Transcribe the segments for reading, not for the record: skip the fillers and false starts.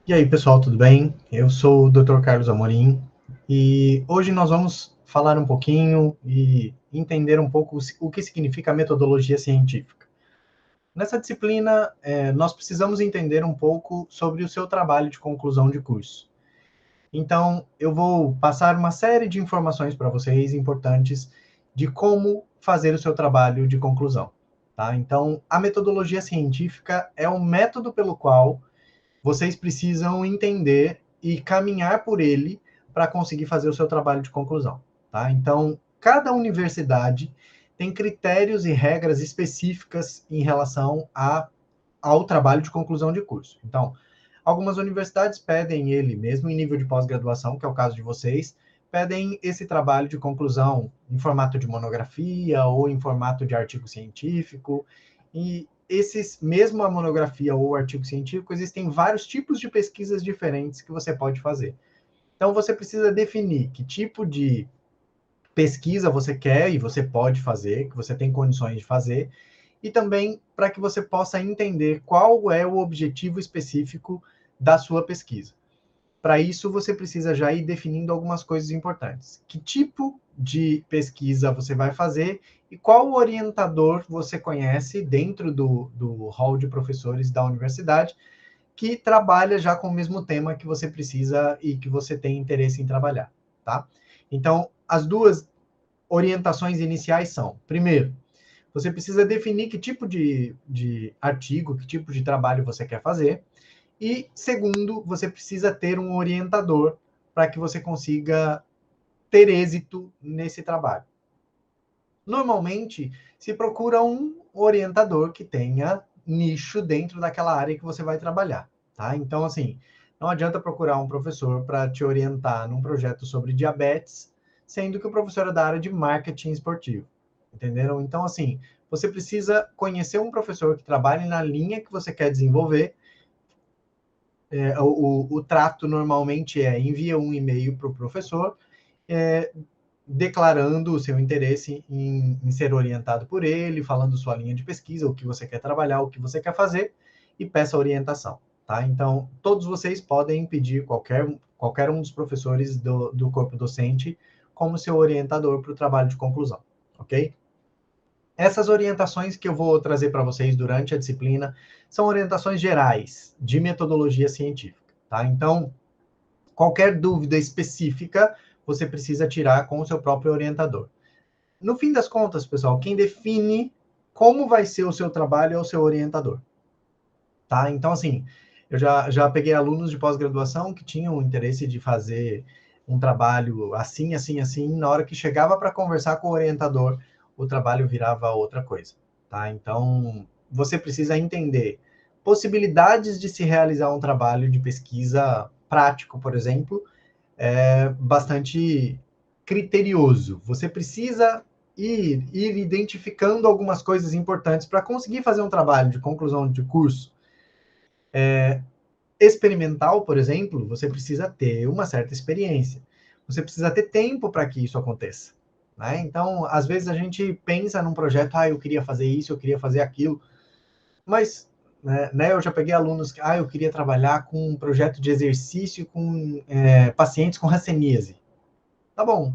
E aí, pessoal, tudo bem? Eu sou o Dr. Carlos Amorim e hoje nós vamos falar um pouquinho e entender um pouco o que significa metodologia científica. Nessa disciplina, nós precisamos entender um pouco sobre o seu trabalho de conclusão de curso. Então, eu vou passar uma série de informações para vocês importantes de como fazer o seu trabalho de conclusão. Tá? Então, a metodologia científica é um método pelo qual vocês precisam entender e caminhar por ele para conseguir fazer o seu trabalho de conclusão, tá? Então, cada universidade tem critérios e regras específicas em relação ao trabalho de conclusão de curso. Então, algumas universidades pedem ele, mesmo em nível de pós-graduação, que é o caso de vocês, pedem esse trabalho de conclusão em formato de monografia ou em formato de artigo científico. E esses, mesmo a monografia ou o artigo científico, existem vários tipos de pesquisas diferentes que você pode fazer. Então, você precisa definir que tipo de pesquisa você quer e você pode fazer, que você tem condições de fazer, e também para que você possa entender qual é o objetivo específico da sua pesquisa. Para isso, você precisa já ir definindo algumas coisas importantes. Que tipo de pesquisa você vai fazer e qual orientador você conhece dentro do hall de professores da universidade que trabalha já com o mesmo tema que você precisa e que você tem interesse em trabalhar, tá? Então, as duas orientações iniciais são, primeiro, você precisa definir que tipo de artigo, que tipo de trabalho você quer fazer. E, segundo, você precisa ter um orientador para que você consiga ter êxito nesse trabalho. Normalmente, se procura um orientador que tenha nicho dentro daquela área que você vai trabalhar, tá? Então, assim, não adianta procurar um professor para te orientar num projeto sobre diabetes, sendo que o professor é da área de marketing esportivo, entenderam? Então, assim, você precisa conhecer um professor que trabalhe na linha que você quer desenvolver. O trato normalmente envia um e-mail para o professor, é, declarando o seu interesse em ser orientado por ele, falando sua linha de pesquisa, o que você quer trabalhar, o que você quer fazer, e peça orientação. Tá? Então, todos vocês podem pedir qualquer um dos professores do corpo docente como seu orientador para o trabalho de conclusão, ok? Essas orientações que eu vou trazer para vocês durante a disciplina são orientações gerais de metodologia científica, tá? Então, qualquer dúvida específica você precisa tirar com o seu próprio orientador. No fim das contas, pessoal, quem define como vai ser o seu trabalho é o seu orientador, tá? Então, assim, eu já peguei alunos de pós-graduação que tinham interesse de fazer um trabalho assim, assim, assim, na hora que chegava para conversar com o orientador, o trabalho virava outra coisa, tá? Então, você precisa entender possibilidades de se realizar um trabalho de pesquisa prático, por exemplo, bastante criterioso. Você precisa ir identificando algumas coisas importantes para conseguir fazer um trabalho de conclusão de curso experimental, por exemplo. Você precisa ter uma certa experiência. Você precisa ter tempo para que isso aconteça. Né? Então, às vezes a gente pensa num projeto, eu queria fazer isso, eu queria fazer aquilo, mas eu já peguei alunos que, eu queria trabalhar com um projeto de exercício com pacientes com hanseníase. Tá bom.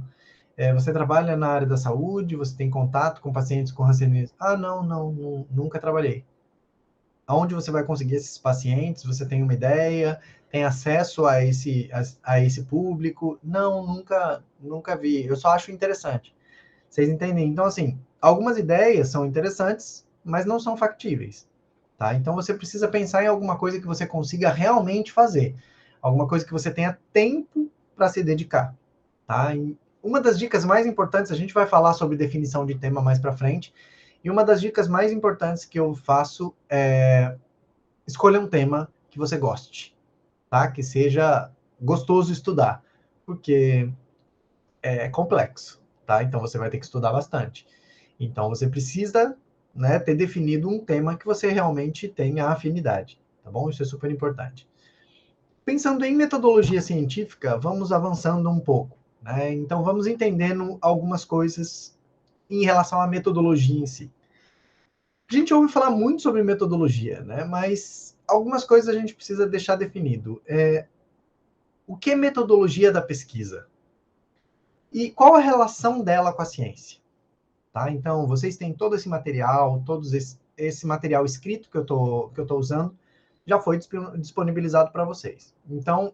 Você trabalha na área da saúde, você tem contato com pacientes com hanseníase? Não, nunca trabalhei. Aonde você vai conseguir esses pacientes? Você tem uma ideia? Tem acesso a esse público? Não, nunca vi. Eu só acho interessante. Vocês entendem? Então, assim, algumas ideias são interessantes, mas não são factíveis. Tá? Então, você precisa pensar em alguma coisa que você consiga realmente fazer. Alguma coisa que você tenha tempo para se dedicar. Tá? E uma das dicas mais importantes, a gente vai falar sobre definição de tema mais para frente, e uma das dicas mais importantes que eu faço é escolha um tema que você goste, tá? Que seja gostoso estudar, porque é complexo, tá? Então você vai ter que estudar bastante. Então você precisa, ter definido um tema que você realmente tenha afinidade, tá bom? Isso é super importante. Pensando em metodologia científica, vamos avançando um pouco, né? Então vamos entendendo algumas coisas em relação à metodologia em si. A gente ouve falar muito sobre metodologia, né? Mas algumas coisas a gente precisa deixar definido. O que é metodologia da pesquisa? E qual a relação dela com a ciência? Tá? Então, vocês têm todo esse material, esse material escrito que eu tô usando, já foi disponibilizado para vocês. Então,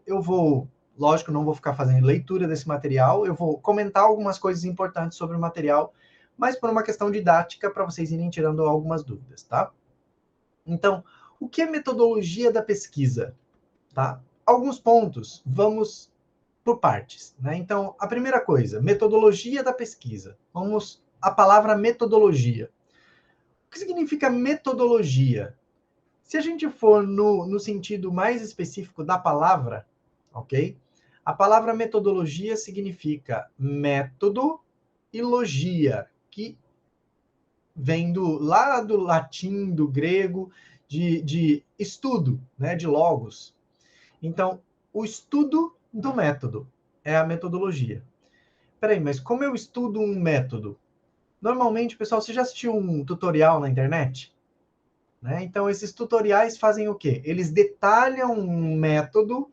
lógico, não vou ficar fazendo leitura desse material, eu vou comentar algumas coisas importantes sobre o material, mas por uma questão didática, para vocês irem tirando algumas dúvidas, tá? Então, o que é metodologia da pesquisa? Tá? Alguns pontos, vamos por partes, né? Então, a primeira coisa, metodologia da pesquisa. Vamos à palavra metodologia. O que significa metodologia? Se a gente for no sentido mais específico da palavra, ok? A palavra metodologia significa método e logia, que vem lá do latim, do grego, de estudo, né? De logos. Então, o estudo do método é a metodologia. Peraí, mas como eu estudo um método? Normalmente, pessoal, você já assistiu um tutorial na internet? Né? Então, esses tutoriais fazem o quê? Eles detalham um método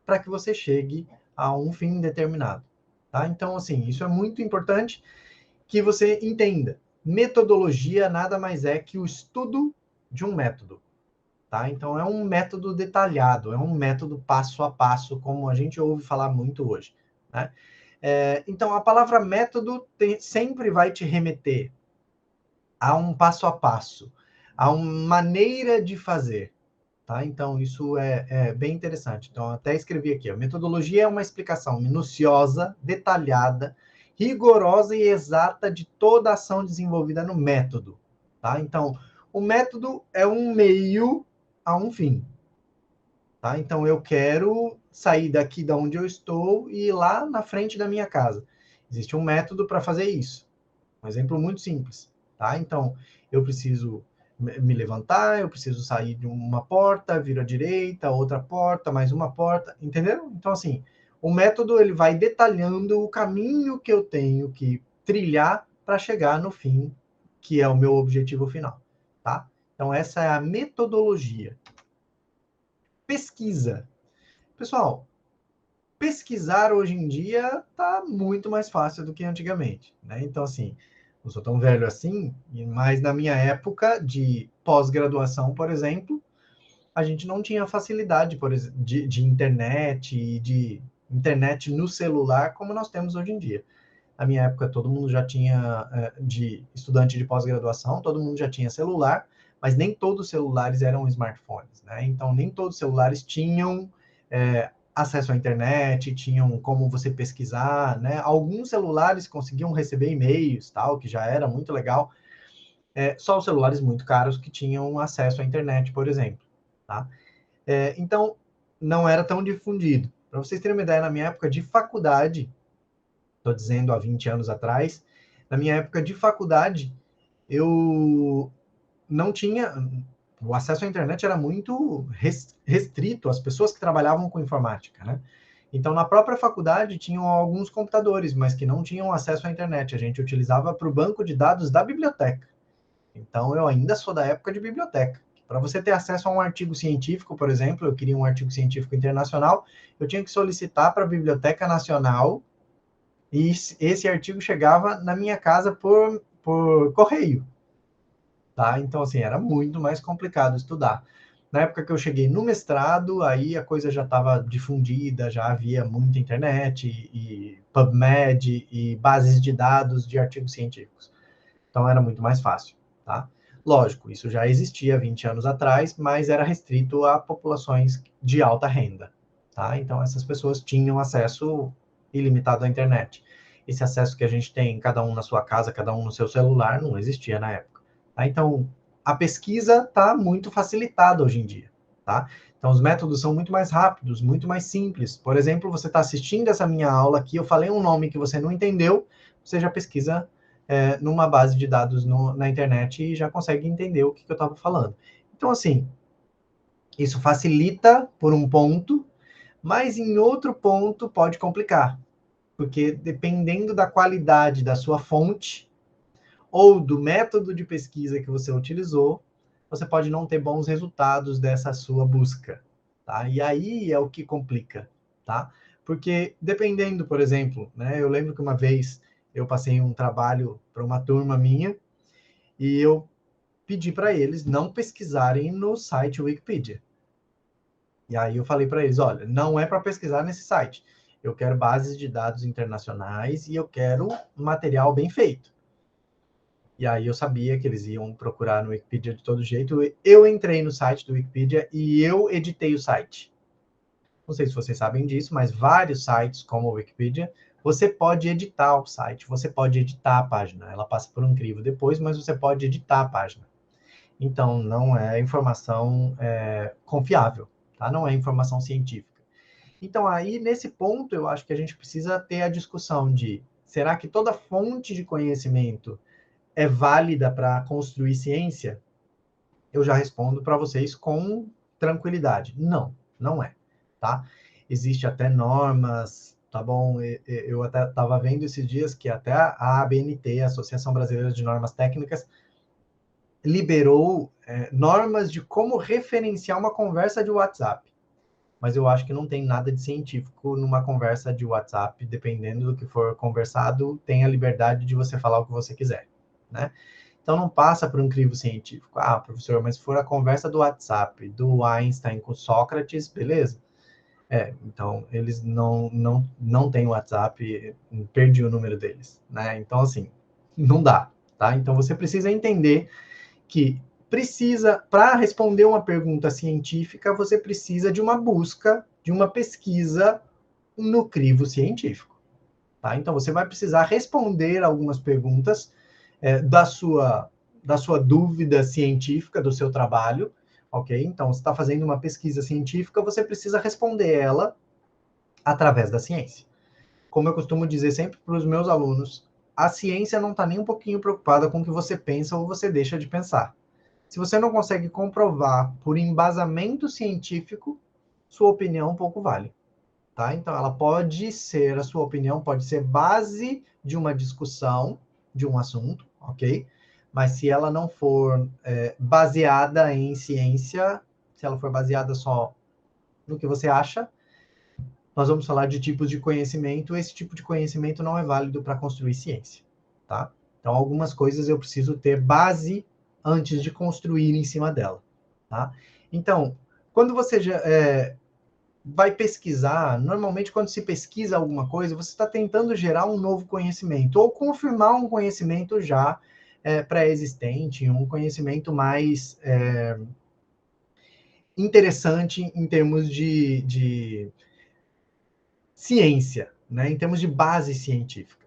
para que você chegue a um fim determinado. Tá? Então, assim, isso é muito importante que você entenda. Metodologia nada mais é que o estudo de um método. Tá? Então, é um método detalhado, é um método passo a passo, como a gente ouve falar muito hoje. Né? Então, a palavra método sempre vai te remeter a um passo a passo, a uma maneira de fazer. Tá? Então, isso é bem interessante. Então, até escrevi aqui. A metodologia é uma explicação minuciosa, detalhada, rigorosa e exata de toda a ação desenvolvida no método. Tá? Então, o método é um meio a um fim. Tá? Então, eu quero sair daqui da onde eu estou e ir lá na frente da minha casa. Existe um método para fazer isso. Um exemplo muito simples. Tá? Então, eu preciso me levantar, eu preciso sair de uma porta, vir à direita, outra porta, mais uma porta, entendeu? Então, assim, o método ele vai detalhando o caminho que eu tenho que trilhar para chegar no fim, que é o meu objetivo final, tá? Então, essa é a metodologia. Pesquisa. Pessoal, pesquisar hoje em dia está muito mais fácil do que antigamente, né? Então, assim, não sou tão velho assim, mas na minha época de pós-graduação, por exemplo, a gente não tinha facilidade de internet e de internet no celular como nós temos hoje em dia. Na minha época, todo mundo já tinha, de estudante de pós-graduação, todo mundo já tinha celular, mas nem todos os celulares eram smartphones, né? Então, nem todos os celulares tinham acesso à internet, tinham como você pesquisar, né? Alguns celulares conseguiam receber e-mails, tal, que já era muito legal. Só os celulares muito caros que tinham acesso à internet, por exemplo, tá? Então, não era tão difundido. Para vocês terem uma ideia, na minha época de faculdade, estou dizendo há 20 anos atrás, na minha época de faculdade, eu não tinha... O acesso à internet era muito restrito às pessoas que trabalhavam com informática, né? Então, na própria faculdade, tinham alguns computadores, mas que não tinham acesso à internet. A gente utilizava para o banco de dados da biblioteca. Então, eu ainda sou da época de biblioteca. Para você ter acesso a um artigo científico, por exemplo, eu queria um artigo científico internacional, eu tinha que solicitar para a Biblioteca Nacional e esse artigo chegava na minha casa por correio. Tá? Então, assim, era muito mais complicado estudar. Na época que eu cheguei no mestrado, aí a coisa já estava difundida, já havia muita internet e PubMed e bases de dados de artigos científicos. Então era muito mais fácil, tá? Lógico, isso já existia 20 anos atrás, mas era restrito a populações de alta renda, tá? Então essas pessoas tinham acesso ilimitado à internet. Esse acesso que a gente tem, cada um na sua casa, cada um no seu celular, não existia na época. Tá? Então, a pesquisa está muito facilitada hoje em dia, tá? Então, os métodos são muito mais rápidos, muito mais simples. Por exemplo, você está assistindo essa minha aula aqui, eu falei um nome que você não entendeu, você já pesquisa numa base de dados na internet e já consegue entender o que eu estava falando. Então, assim, isso facilita por um ponto, mas em outro ponto pode complicar, porque dependendo da qualidade da sua fonte ou do método de pesquisa que você utilizou, você pode não ter bons resultados dessa sua busca, tá? E aí é o que complica, tá? Porque dependendo, por exemplo, né, eu lembro que uma vez eu passei um trabalho para uma turma minha e eu pedi para eles não pesquisarem no site Wikipedia. E aí eu falei para eles, olha, não é para pesquisar nesse site. Eu quero bases de dados internacionais e eu quero material bem feito. E aí eu sabia que eles iam procurar no Wikipedia de todo jeito. Eu entrei no site do Wikipedia e eu editei o site. Não sei se vocês sabem disso, mas vários sites, como o Wikipedia, você pode editar o site, você pode editar a página. Ela passa por um crivo depois, mas você pode editar a página. Então, não é informação confiável, tá? Não é informação científica. Então, aí, nesse ponto, eu acho que a gente precisa ter a discussão de, será que toda fonte de conhecimento é válida para construir ciência? Eu já respondo para vocês com tranquilidade. Não, não é, tá? Existe até normas, tá bom? Eu até estava vendo esses dias que até a ABNT, a Associação Brasileira de Normas Técnicas, liberou normas de como referenciar uma conversa de WhatsApp. Mas eu acho que não tem nada de científico numa conversa de WhatsApp, dependendo do que for conversado, tem a liberdade de você falar o que você quiser, né? Então não passa por um crivo científico. Ah, professor, mas se for a conversa do WhatsApp do Einstein com Sócrates, beleza? Então eles não têm WhatsApp, perdi o número deles, né? Então assim, não dá, tá? Então você precisa entender que precisa, para responder uma pergunta científica, você precisa de uma busca, de uma pesquisa no crivo científico. Tá? Então, você vai precisar responder algumas perguntas da sua dúvida científica, do seu trabalho, ok? Então, você está fazendo uma pesquisa científica, você precisa responder ela através da ciência. Como eu costumo dizer sempre para os meus alunos, a ciência não está nem um pouquinho preocupada com o que você pensa ou você deixa de pensar. Se você não consegue comprovar por embasamento científico, sua opinião pouco vale, tá? Então, ela pode ser, a sua opinião pode ser base de uma discussão, de um assunto, ok? Mas se ela não for baseada em ciência, se ela for baseada só no que você acha, nós vamos falar de tipos de conhecimento. Esse tipo de conhecimento não é válido para construir ciência, tá? Então, algumas coisas eu preciso ter base antes de construir em cima dela, tá? Então, quando você vai pesquisar, normalmente quando se pesquisa alguma coisa, você está tentando gerar um novo conhecimento ou confirmar um conhecimento já pré-existente, um conhecimento mais interessante em termos de ciência, né? Em termos de base científica.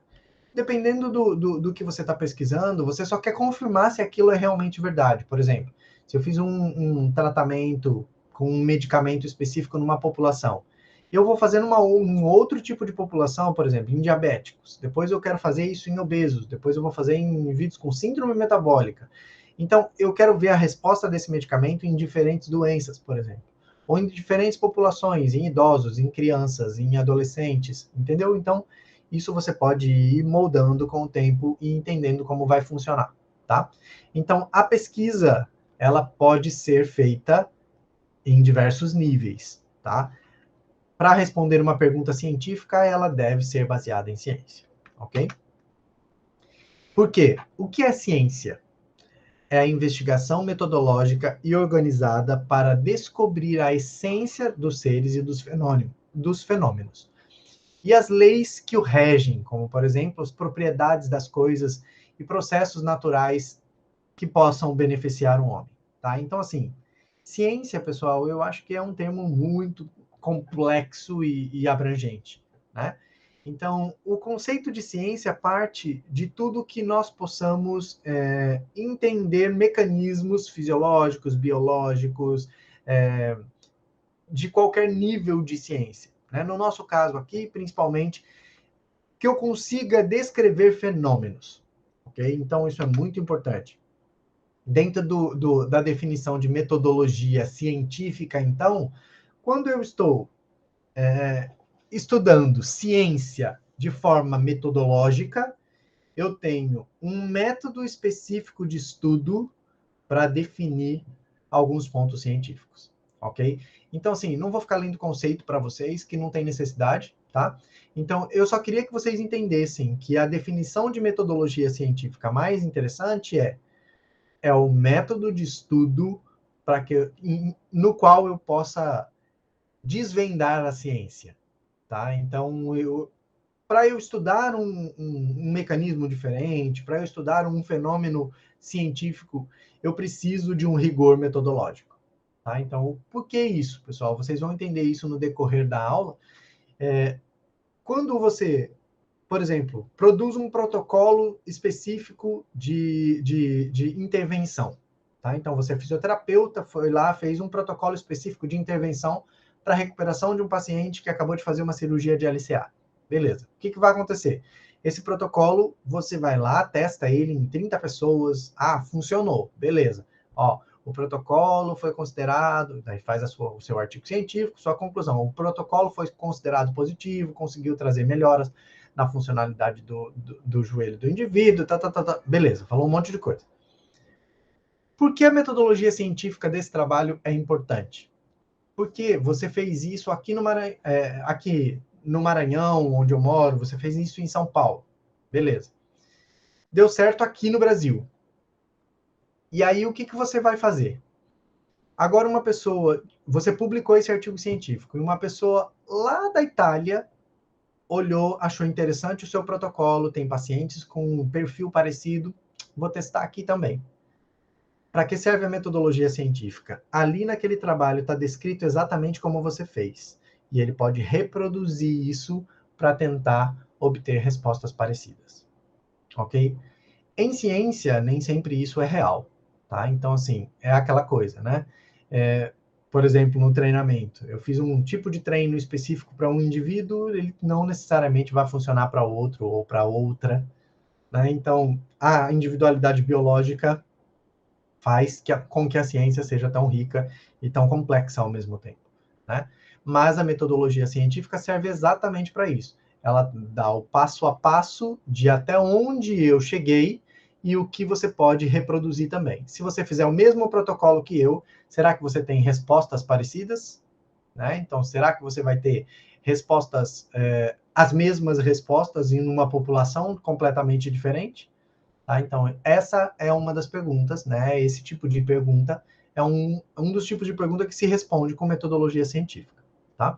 Dependendo do que você está pesquisando, você só quer confirmar se aquilo é realmente verdade. Por exemplo, se eu fiz um tratamento com um medicamento específico numa população, eu vou fazer um outro tipo de população, por exemplo, em diabéticos. Depois eu quero fazer isso em obesos. Depois eu vou fazer em indivíduos com síndrome metabólica. Então, eu quero ver a resposta desse medicamento em diferentes doenças, por exemplo. Ou em diferentes populações, em idosos, em crianças, em adolescentes, entendeu? Então, isso você pode ir moldando com o tempo e entendendo como vai funcionar, tá? Então, a pesquisa, ela pode ser feita em diversos níveis, tá? Para responder uma pergunta científica, ela deve ser baseada em ciência, ok? Por quê? O que é ciência? É a investigação metodológica e organizada para descobrir a essência dos seres e dos fenômenos. E as leis que o regem, como, por exemplo, as propriedades das coisas e processos naturais que possam beneficiar o homem, tá? Então, assim, ciência, pessoal, eu acho que é um termo muito complexo e abrangente, né? Então, o conceito de ciência parte de tudo que nós possamos entender mecanismos fisiológicos, biológicos, de qualquer nível de ciência, né? No nosso caso aqui, principalmente, que eu consiga descrever fenômenos, ok? Então, isso é muito importante. Dentro da definição de metodologia científica, então, quando eu estou estudando ciência de forma metodológica, eu tenho um método específico de estudo para definir alguns pontos científicos, ok? Então, assim, não vou ficar lendo conceito para vocês, que não tem necessidade, tá? Então, eu só queria que vocês entendessem que a definição de metodologia científica mais interessante é o método de estudo no qual eu possa desvendar a ciência, tá? Então, para eu estudar um mecanismo diferente, para eu estudar um fenômeno científico, eu preciso de um rigor metodológico. Tá? Então, por que isso, pessoal? Vocês vão entender isso no decorrer da aula. Quando você, por exemplo, produz um protocolo específico de intervenção, tá? Então, você é fisioterapeuta, foi lá, fez um protocolo específico de intervenção para a recuperação de um paciente que acabou de fazer uma cirurgia de LCA. Beleza. O que vai acontecer? Esse protocolo, você vai lá, testa ele em 30 pessoas. Ah, funcionou. Beleza. Ó, o protocolo foi considerado, daí faz o seu artigo científico, sua conclusão. O protocolo foi considerado positivo, conseguiu trazer melhoras na funcionalidade do joelho do indivíduo, beleza, falou um monte de coisa. Por que a metodologia científica desse trabalho é importante? Porque você fez isso aqui no Maranhão, onde eu moro, você fez isso em São Paulo. Beleza. Deu certo aqui no Brasil. E aí, o que você vai fazer? Agora, você publicou esse artigo científico, e uma pessoa lá da Itália olhou, achou interessante o seu protocolo, tem pacientes com um perfil parecido, vou testar aqui também. Para que serve a metodologia científica? Ali naquele trabalho está descrito exatamente como você fez. E ele pode reproduzir isso para tentar obter respostas parecidas. Ok? Em ciência, nem sempre isso é real. Tá? Então, assim, é aquela coisa, né? Por exemplo, no treinamento, eu fiz um tipo de treino específico para um indivíduo, ele não necessariamente vai funcionar para outro ou para outra. Né? Então, a individualidade biológica faz com que a ciência seja tão rica e tão complexa ao mesmo tempo. Né? Mas a metodologia científica serve exatamente para isso. Ela dá o passo a passo de até onde eu cheguei e o que você pode reproduzir também. Se você fizer o mesmo protocolo que eu, será que você tem respostas parecidas? Né? Então, será que você vai ter respostas, as mesmas respostas em uma população completamente diferente? Tá? Então, essa é uma das perguntas, né? Esse tipo de pergunta é um dos tipos de pergunta que se responde com metodologia científica, tá?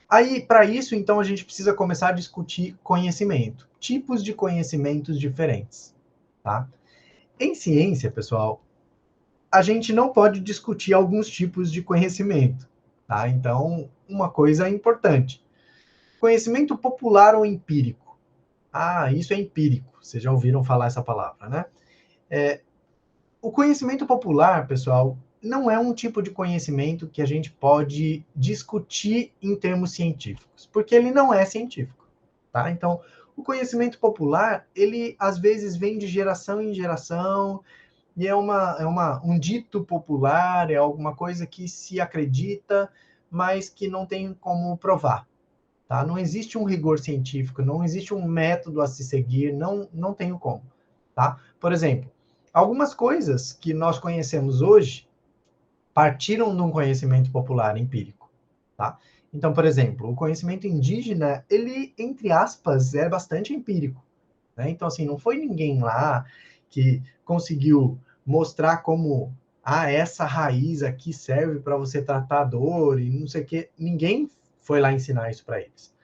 Aí, para isso, então, a gente precisa começar a discutir conhecimento, tipos de conhecimentos diferentes, tá? Em ciência, pessoal, a gente não pode discutir alguns tipos de conhecimento, tá? Então, uma coisa importante: conhecimento popular ou empírico? Ah, isso é empírico. Vocês já ouviram falar essa palavra, né? O conhecimento popular, pessoal, não é um tipo de conhecimento que a gente pode discutir em termos científicos, porque ele não é científico, tá? Então, o conhecimento popular, ele às vezes vem de geração em geração, e é um dito popular, é alguma coisa que se acredita, mas que não tem como provar, tá? Não existe um rigor científico, não existe um método a se seguir, não tem como, tá? Por exemplo, algumas coisas que nós conhecemos hoje partiram de um conhecimento popular empírico, tá? Então, por exemplo, o conhecimento indígena, ele, entre aspas, é bastante empírico, né? Então, assim, não foi ninguém lá que conseguiu mostrar como essa raiz aqui serve para você tratar a dor e não sei o quê. Ninguém foi lá ensinar isso para eles.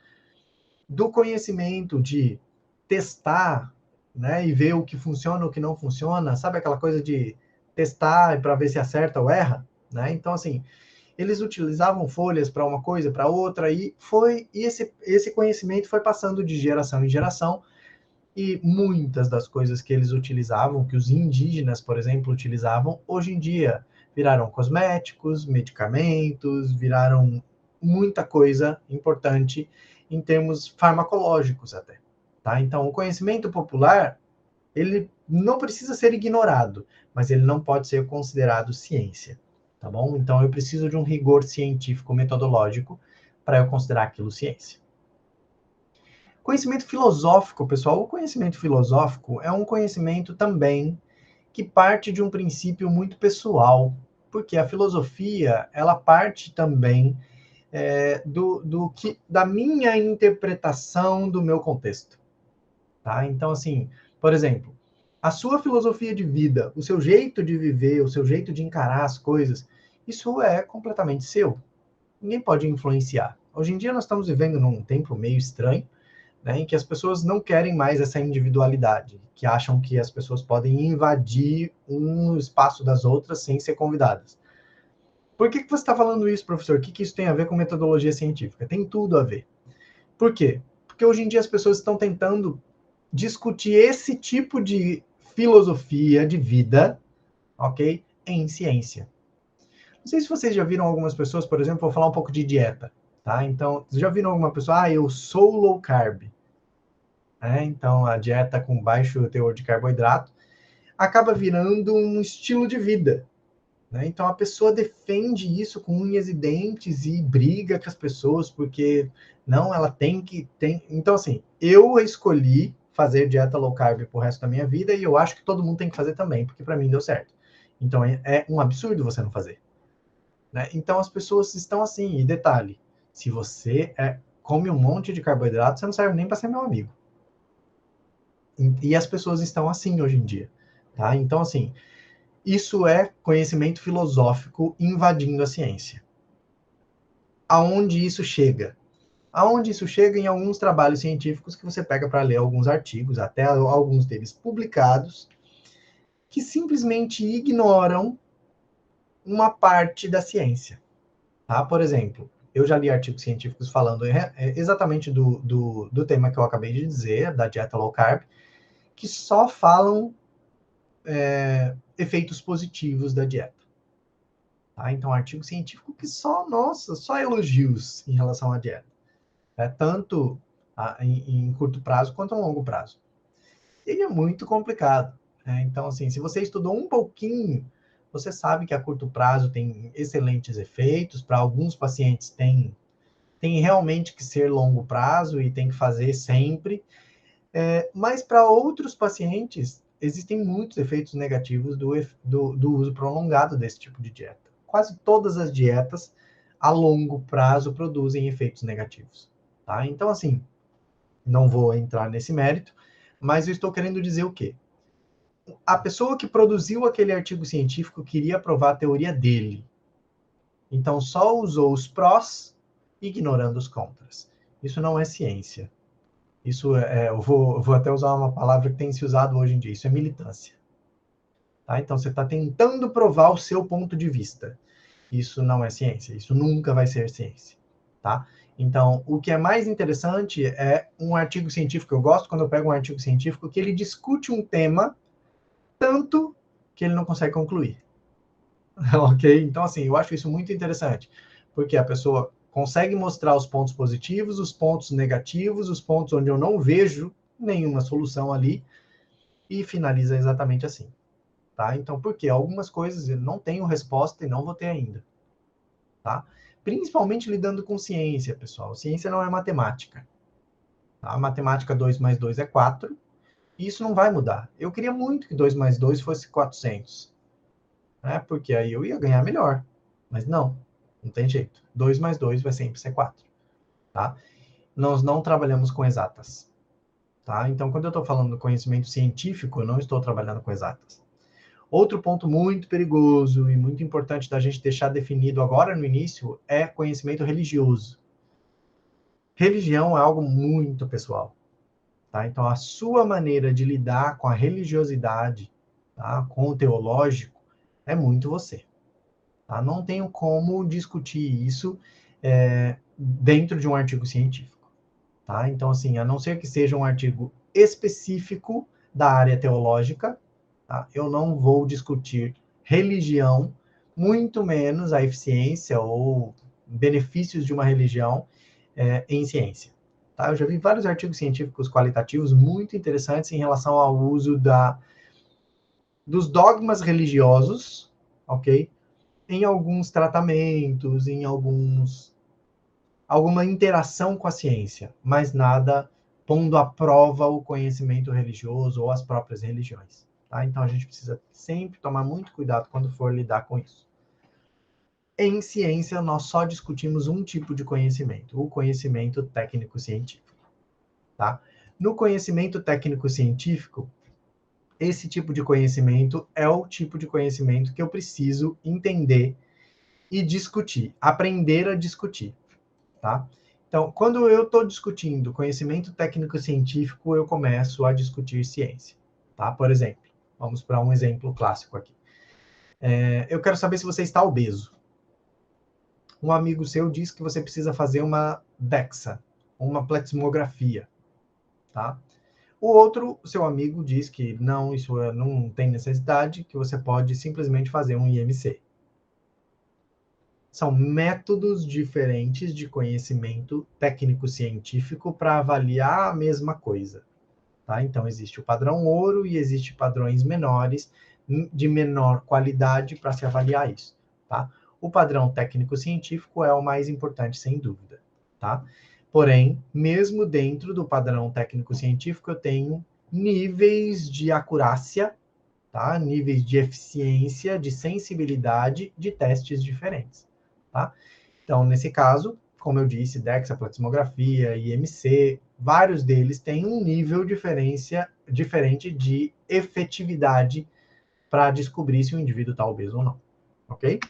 Do conhecimento de testar, né, e ver o que funciona, o que não funciona, sabe aquela coisa de testar para ver se acerta ou erra, né? Então, assim, eles utilizavam folhas para uma coisa, para outra, e esse conhecimento foi passando de geração em geração, e muitas das coisas que eles utilizavam, que os indígenas, por exemplo, utilizavam, hoje em dia viraram cosméticos, medicamentos, viraram muita coisa importante em termos farmacológicos até. Tá? Então, o conhecimento popular, ele não precisa ser ignorado, mas ele não pode ser considerado ciência. Tá bom? Então, eu preciso de um rigor científico metodológico para eu considerar aquilo ciência. Conhecimento filosófico, pessoal. O conhecimento filosófico é um conhecimento também que parte de um princípio muito pessoal, porque a filosofia, ela parte também da minha interpretação do meu contexto. Tá? Então, assim, por exemplo, a sua filosofia de vida, o seu jeito de viver, o seu jeito de encarar as coisas, isso é completamente seu. Ninguém pode influenciar. Hoje em dia nós estamos vivendo num tempo meio estranho, né, em que as pessoas não querem mais essa individualidade, que acham que as pessoas podem invadir um espaço das outras sem ser convidadas. Por que você está falando isso, professor? O que isso tem a ver com metodologia científica? Tem tudo a ver. Por quê? Porque hoje em dia as pessoas estão tentando discutir esse tipo de filosofia de vida, ok? Em ciência. Não sei se vocês já viram algumas pessoas, por exemplo, vou falar um pouco de dieta, tá? Então, vocês já viram alguma pessoa, eu sou low carb. Então, a dieta com baixo teor de carboidrato acaba virando um estilo de vida. Né? Então, a pessoa defende isso com unhas e dentes e briga com as pessoas, porque não, ela tem que... Então, assim, eu escolhi fazer dieta low carb pro resto da minha vida e eu acho que todo mundo tem que fazer também, porque para mim deu certo. Então, é um absurdo você não fazer. Né? Então, as pessoas estão assim. E detalhe, se você come um monte de carboidrato, você não serve nem para ser meu amigo. E as pessoas estão assim hoje em dia. Tá? Então, assim, isso é conhecimento filosófico invadindo a ciência. Aonde isso chega? Aonde isso chega em alguns trabalhos científicos que você pega para ler alguns artigos, até alguns deles publicados, que simplesmente ignoram uma parte da ciência. Tá? Por exemplo, eu já li artigos científicos falando exatamente do tema que eu acabei de dizer, da dieta low carb, que só falam efeitos positivos da dieta. Tá? Então, artigo científico que só elogios em relação à dieta. Tanto em curto prazo quanto a longo prazo. E é muito complicado. Então, assim, se você estudou um pouquinho, você sabe que a curto prazo tem excelentes efeitos, para alguns pacientes tem realmente que ser longo prazo e tem que fazer sempre, mas para outros pacientes existem muitos efeitos negativos do uso prolongado desse tipo de dieta. Quase todas as dietas a longo prazo produzem efeitos negativos. Tá? Então, assim, não vou entrar nesse mérito, mas eu estou querendo dizer o quê? A pessoa que produziu aquele artigo científico queria provar a teoria dele. Então, só usou os prós, ignorando os contras. Isso não é ciência. Isso eu vou até usar uma palavra que tem se usado hoje em dia. Isso é militância. Tá? Então, você está tentando provar o seu ponto de vista. Isso não é ciência. Isso nunca vai ser ciência. Tá? Então, o que é mais interessante é um artigo científico. Eu gosto quando eu pego um artigo científico que ele discute um tema tanto que ele não consegue concluir. Ok? Então, assim, eu acho isso muito interessante, porque a pessoa consegue mostrar os pontos positivos, os pontos negativos, os pontos onde eu não vejo nenhuma solução ali, e finaliza exatamente assim. Tá? Então, por quê? Algumas coisas eu não tenho resposta e não vou ter ainda. Tá? Principalmente lidando com ciência, pessoal. Ciência não é matemática. Tá? Matemática 2 mais 2 é 4, e isso não vai mudar. Eu queria muito que 2 mais 2 fosse 400, né? Porque aí eu ia ganhar melhor. Mas não tem jeito. 2 mais 2 vai sempre ser 4. Tá? Nós não trabalhamos com exatas. Tá? Então, quando eu estou falando do conhecimento científico, eu não estou trabalhando com exatas. Outro ponto muito perigoso e muito importante da gente deixar definido agora no início é conhecimento religioso. Religião é algo muito pessoal. Tá? Então, a sua maneira de lidar com a religiosidade, tá? Com o teológico, é muito você. Tá? Não tenho como discutir isso dentro de um artigo científico. Tá? Então, assim, a não ser que seja um artigo específico da área teológica, tá? Eu não vou discutir religião, muito menos a eficiência ou benefícios de uma religião em ciência. Tá? Eu já vi vários artigos científicos qualitativos muito interessantes em relação ao uso dos dogmas religiosos, ok? Em alguns tratamentos, em alguma interação com a ciência, mas nada pondo à prova o conhecimento religioso ou as próprias religiões. tá? Então, a gente precisa sempre tomar muito cuidado quando for lidar com isso. Em ciência, nós só discutimos um tipo de conhecimento, o conhecimento técnico-científico, tá? No conhecimento técnico-científico, esse tipo de conhecimento é o tipo de conhecimento que eu preciso entender e discutir, aprender a discutir, tá? Então, quando eu estou discutindo conhecimento técnico-científico, eu começo a discutir ciência, tá? Por exemplo, vamos para um exemplo clássico aqui. Eu quero saber se você está obeso. Um amigo seu diz que você precisa fazer uma DEXA, uma pleximografia, tá? O outro, seu amigo, diz que não, isso não tem necessidade, que você pode simplesmente fazer um IMC. São métodos diferentes de conhecimento técnico-científico para avaliar a mesma coisa, tá? Então, existe o padrão ouro e existe padrões menores, de menor qualidade para se avaliar isso, tá? O padrão técnico-científico é o mais importante, sem dúvida, tá? Porém, mesmo dentro do padrão técnico-científico, eu tenho níveis de acurácia, tá? Níveis de eficiência, de sensibilidade de testes diferentes, tá? Então, nesse caso, como eu disse, DEXA, pleximografia, IMC, vários deles têm um nível diferente de efetividade para descobrir se o indivíduo está obeso ou não, ok?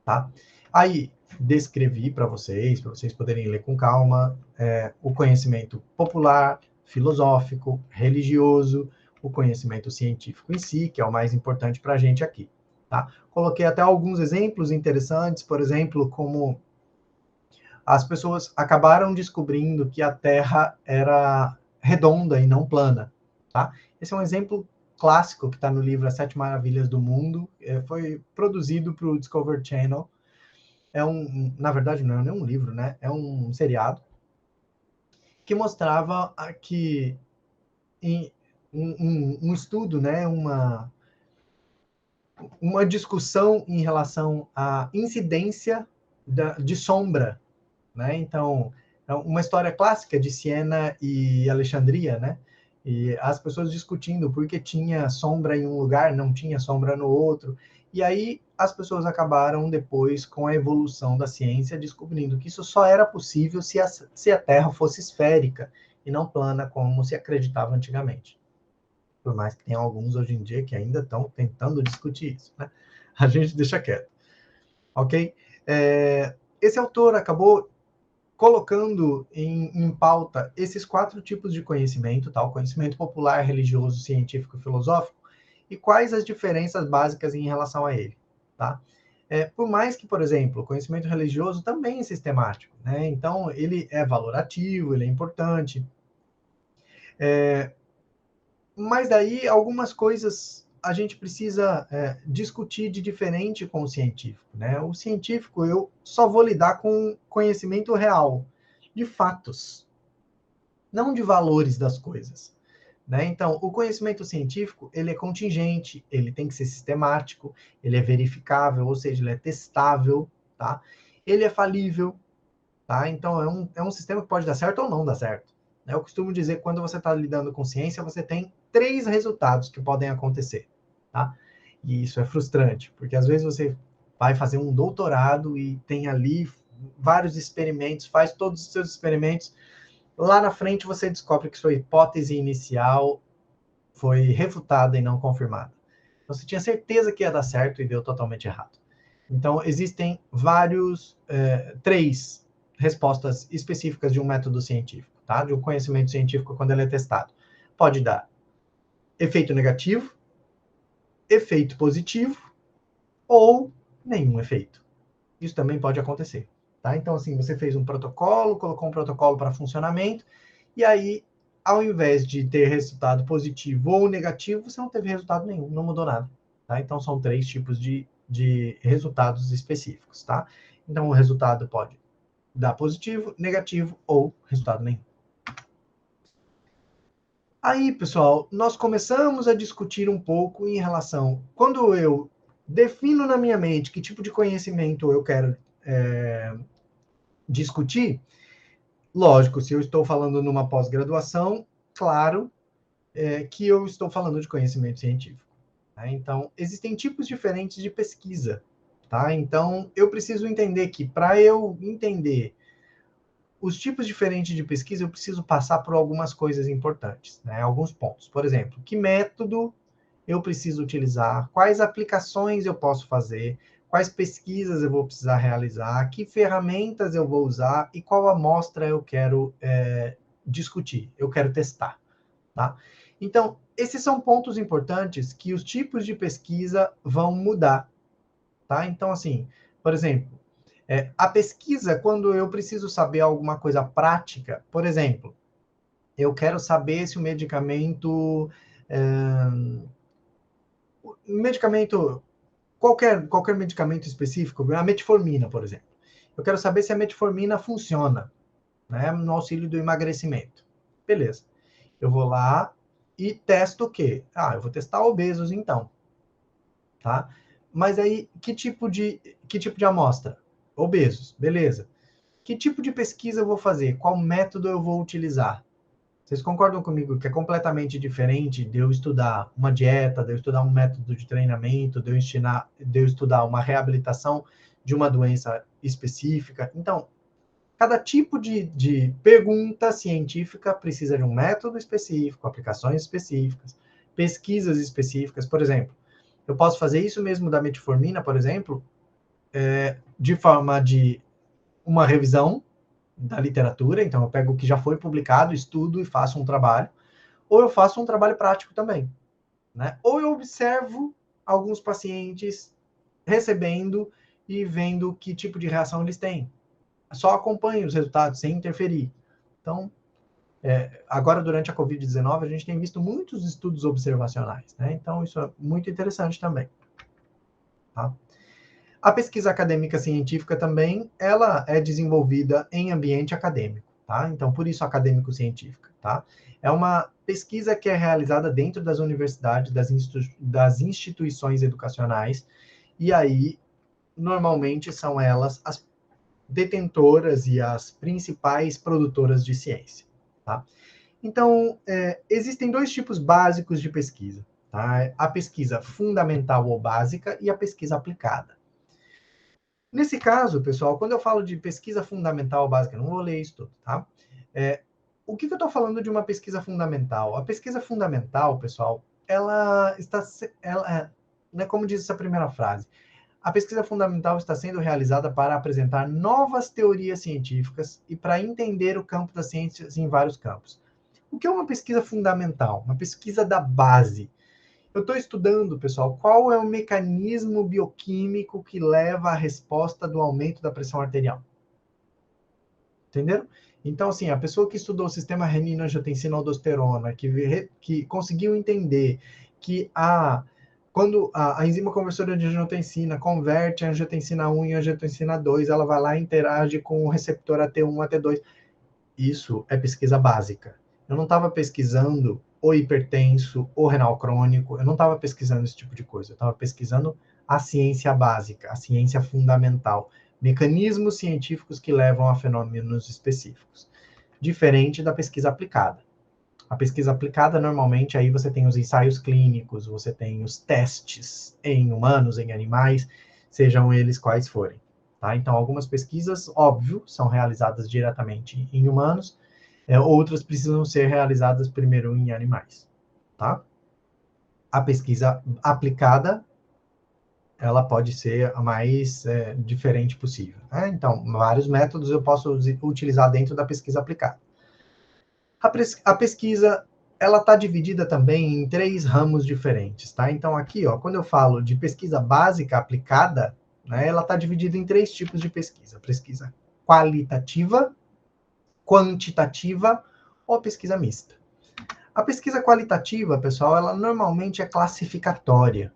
Tá? Aí, descrevi para vocês poderem ler com calma, o conhecimento popular, filosófico, religioso, o conhecimento científico em si, que é o mais importante para a gente aqui. Tá? Coloquei até alguns exemplos interessantes, por exemplo, como as pessoas acabaram descobrindo que a Terra era redonda e não plana. Tá? Esse é um exemplo clássico que está no livro As Sete Maravilhas do Mundo, foi produzido para o Discovery Channel. Na verdade, não é nem um livro, né? É um seriado que mostrava que em um estudo, né? Uma discussão em relação à incidência de sombra, né? Então, é uma história clássica de Siena e Alexandria, né? E as pessoas discutindo por que tinha sombra em um lugar, não tinha sombra no outro. E aí as pessoas acabaram depois, com a evolução da ciência, descobrindo que isso só era possível se a Terra fosse esférica e não plana, como se acreditava antigamente. Por mais que tenha alguns hoje em dia que ainda estão tentando discutir isso, né? A gente deixa quieto, ok? Esse autor acabou colocando em pauta esses 4 tipos de conhecimento, tá? O conhecimento popular, religioso, científico e filosófico, e quais as diferenças básicas em relação a ele, tá? Por mais que, por exemplo, o conhecimento religioso também é sistemático, né? Então, ele é valorativo, ele é importante. Mas daí, algumas coisas a gente precisa discutir de diferente com o científico, né? O científico, eu só vou lidar com conhecimento real, de fatos, não de valores das coisas, né? Então, o conhecimento científico, ele é contingente, ele tem que ser sistemático, ele é verificável, ou seja, ele é testável, tá? Ele é falível, tá? Então, é um sistema que pode dar certo ou não dar certo. Eu costumo dizer que quando você está lidando com ciência, você tem 3 resultados que podem acontecer, tá? E isso é frustrante, porque às vezes você vai fazer um doutorado e tem ali vários experimentos, faz todos os seus experimentos, lá na frente você descobre que sua hipótese inicial foi refutada e não confirmada. Você tinha certeza que ia dar certo e deu totalmente errado. Então, existem três respostas específicas de um método científico, tá? De um conhecimento científico quando ele é testado. Pode dar efeito negativo, efeito positivo ou nenhum efeito. Isso também pode acontecer, tá? Então, assim, você fez um protocolo, colocou um protocolo para funcionamento, e aí, ao invés de ter resultado positivo ou negativo, você não teve resultado nenhum, não mudou nada, tá? Então, são 3 tipos de resultados específicos, tá? Então, o resultado pode dar positivo, negativo ou resultado nenhum. Aí, pessoal, nós começamos a discutir um pouco em relação, quando eu defino na minha mente que tipo de conhecimento eu quero discutir, lógico, se eu estou falando numa pós-graduação, claro, que eu estou falando de conhecimento científico. Tá? Então, existem tipos diferentes de pesquisa. Tá? Então, eu preciso entender que, para eu entender os tipos diferentes de pesquisa, eu preciso passar por algumas coisas importantes, né? Alguns pontos. Por exemplo, que método eu preciso utilizar, quais aplicações eu posso fazer, quais pesquisas eu vou precisar realizar, que ferramentas eu vou usar e qual amostra eu quero discutir, eu quero testar, tá? Então, esses são pontos importantes que os tipos de pesquisa vão mudar, tá? Então, assim, por exemplo, a pesquisa, quando eu preciso saber alguma coisa prática, por exemplo, eu quero saber se o medicamento, medicamento qualquer medicamento específico, a metformina, por exemplo. Eu quero saber se a metformina funciona, né, no auxílio do emagrecimento. Beleza. Eu vou lá e testo o quê? Eu vou testar obesos, então. Tá? Mas aí, que tipo de amostra? Obesos, beleza. Que tipo de pesquisa eu vou fazer? Qual método eu vou utilizar? Vocês concordam comigo que é completamente diferente de eu estudar uma dieta, de eu estudar um método de treinamento, de eu estudar uma reabilitação de uma doença específica? Então, cada tipo de pergunta científica precisa de um método específico, aplicações específicas, pesquisas específicas. Por exemplo, eu posso fazer isso mesmo da metformina, por exemplo, de forma de uma revisão da literatura, então eu pego o que já foi publicado, estudo e faço um trabalho, ou eu faço um trabalho prático também, né? Ou eu observo alguns pacientes recebendo e vendo que tipo de reação eles têm. Só acompanho os resultados sem interferir. Então, agora durante a Covid-19, a gente tem visto muitos estudos observacionais, né? Então, isso é muito interessante também. Tá? A pesquisa acadêmica científica também, ela é desenvolvida em ambiente acadêmico, tá? Então, por isso acadêmico-científica, tá? É uma pesquisa que é realizada dentro das universidades, das instituições educacionais, e aí, normalmente, são elas as detentoras e as principais produtoras de ciência, tá? Então, existem dois tipos básicos de pesquisa, tá? A pesquisa fundamental ou básica e a pesquisa aplicada. Nesse caso, pessoal, quando eu falo de pesquisa fundamental básica, não vou ler isso tudo, tá? O que eu estou falando de uma pesquisa fundamental? A pesquisa fundamental, pessoal, ela está, né, como diz essa primeira frase, a pesquisa fundamental está sendo realizada para apresentar novas teorias científicas e para entender o campo das ciências em vários campos. O que é uma pesquisa fundamental? Uma pesquisa da base. Eu estou estudando, pessoal, qual é o mecanismo bioquímico que leva à resposta do aumento da pressão arterial. Entenderam? Então, assim, a pessoa que estudou o sistema renina-angiotensina-aldosterona, que conseguiu entender que quando a enzima conversora de angiotensina converte a angiotensina 1 em angiotensina 2, ela vai lá e interage com o receptor AT1, AT2. Isso é pesquisa básica. Eu não estava pesquisando o hipertenso, o renal crônico, eu não estava pesquisando esse tipo de coisa. Eu estava pesquisando a ciência básica, a ciência fundamental, mecanismos científicos que levam a fenômenos específicos. Diferente da pesquisa aplicada. A pesquisa aplicada, normalmente, aí você tem os ensaios clínicos, você tem os testes em humanos, em animais, sejam eles quais forem. Tá? Então, algumas pesquisas, óbvio, são realizadas diretamente em humanos, outras precisam ser realizadas primeiro em animais. Tá? A pesquisa aplicada, ela pode ser a mais diferente possível. Né? Então, vários métodos eu posso utilizar dentro da pesquisa aplicada. A pesquisa, ela está dividida também em 3 ramos diferentes, tá? Então, aqui, ó, quando eu falo de pesquisa básica aplicada, né, ela está dividida em 3 tipos de pesquisa. Pesquisa qualitativa, quantitativa ou pesquisa mista. A pesquisa qualitativa, pessoal, ela normalmente é classificatória,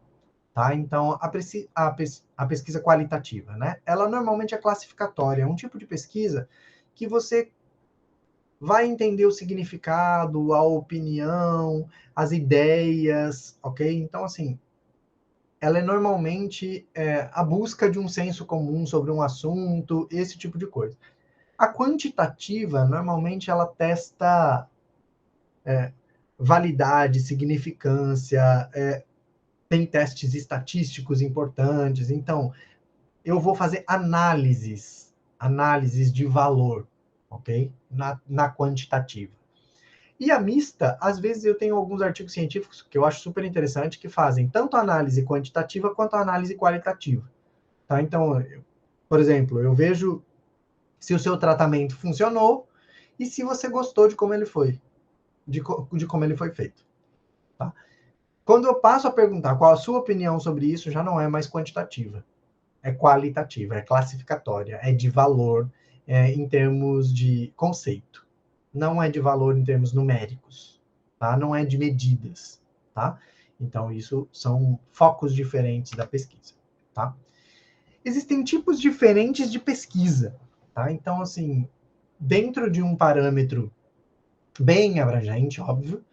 tá? Então, a pesquisa qualitativa, né? Ela normalmente é classificatória, é um tipo de pesquisa que você vai entender o significado, a opinião, as ideias, ok? Então, assim, ela é normalmente a busca de um senso comum sobre um assunto, esse tipo de coisa. A quantitativa, normalmente, ela testa validade, significância, tem testes estatísticos importantes. Então, eu vou fazer análises de valor, ok? Na quantitativa. E a mista, às vezes eu tenho alguns artigos científicos que eu acho super interessante que fazem tanto análise quantitativa quanto análise qualitativa. Tá? Então, por exemplo, eu vejo se o seu tratamento funcionou e se você gostou de como ele foi, de como ele foi feito. Tá? Quando eu passo a perguntar qual a sua opinião sobre isso, já não é mais quantitativa. É qualitativa, é classificatória, é de valor em termos de conceito. Não é de valor em termos numéricos, tá? Não é de medidas, tá? Então, isso são focos diferentes da pesquisa, tá? Existem tipos diferentes de pesquisa, tá? Então, assim, dentro de um parâmetro bem abrangente, óbvio,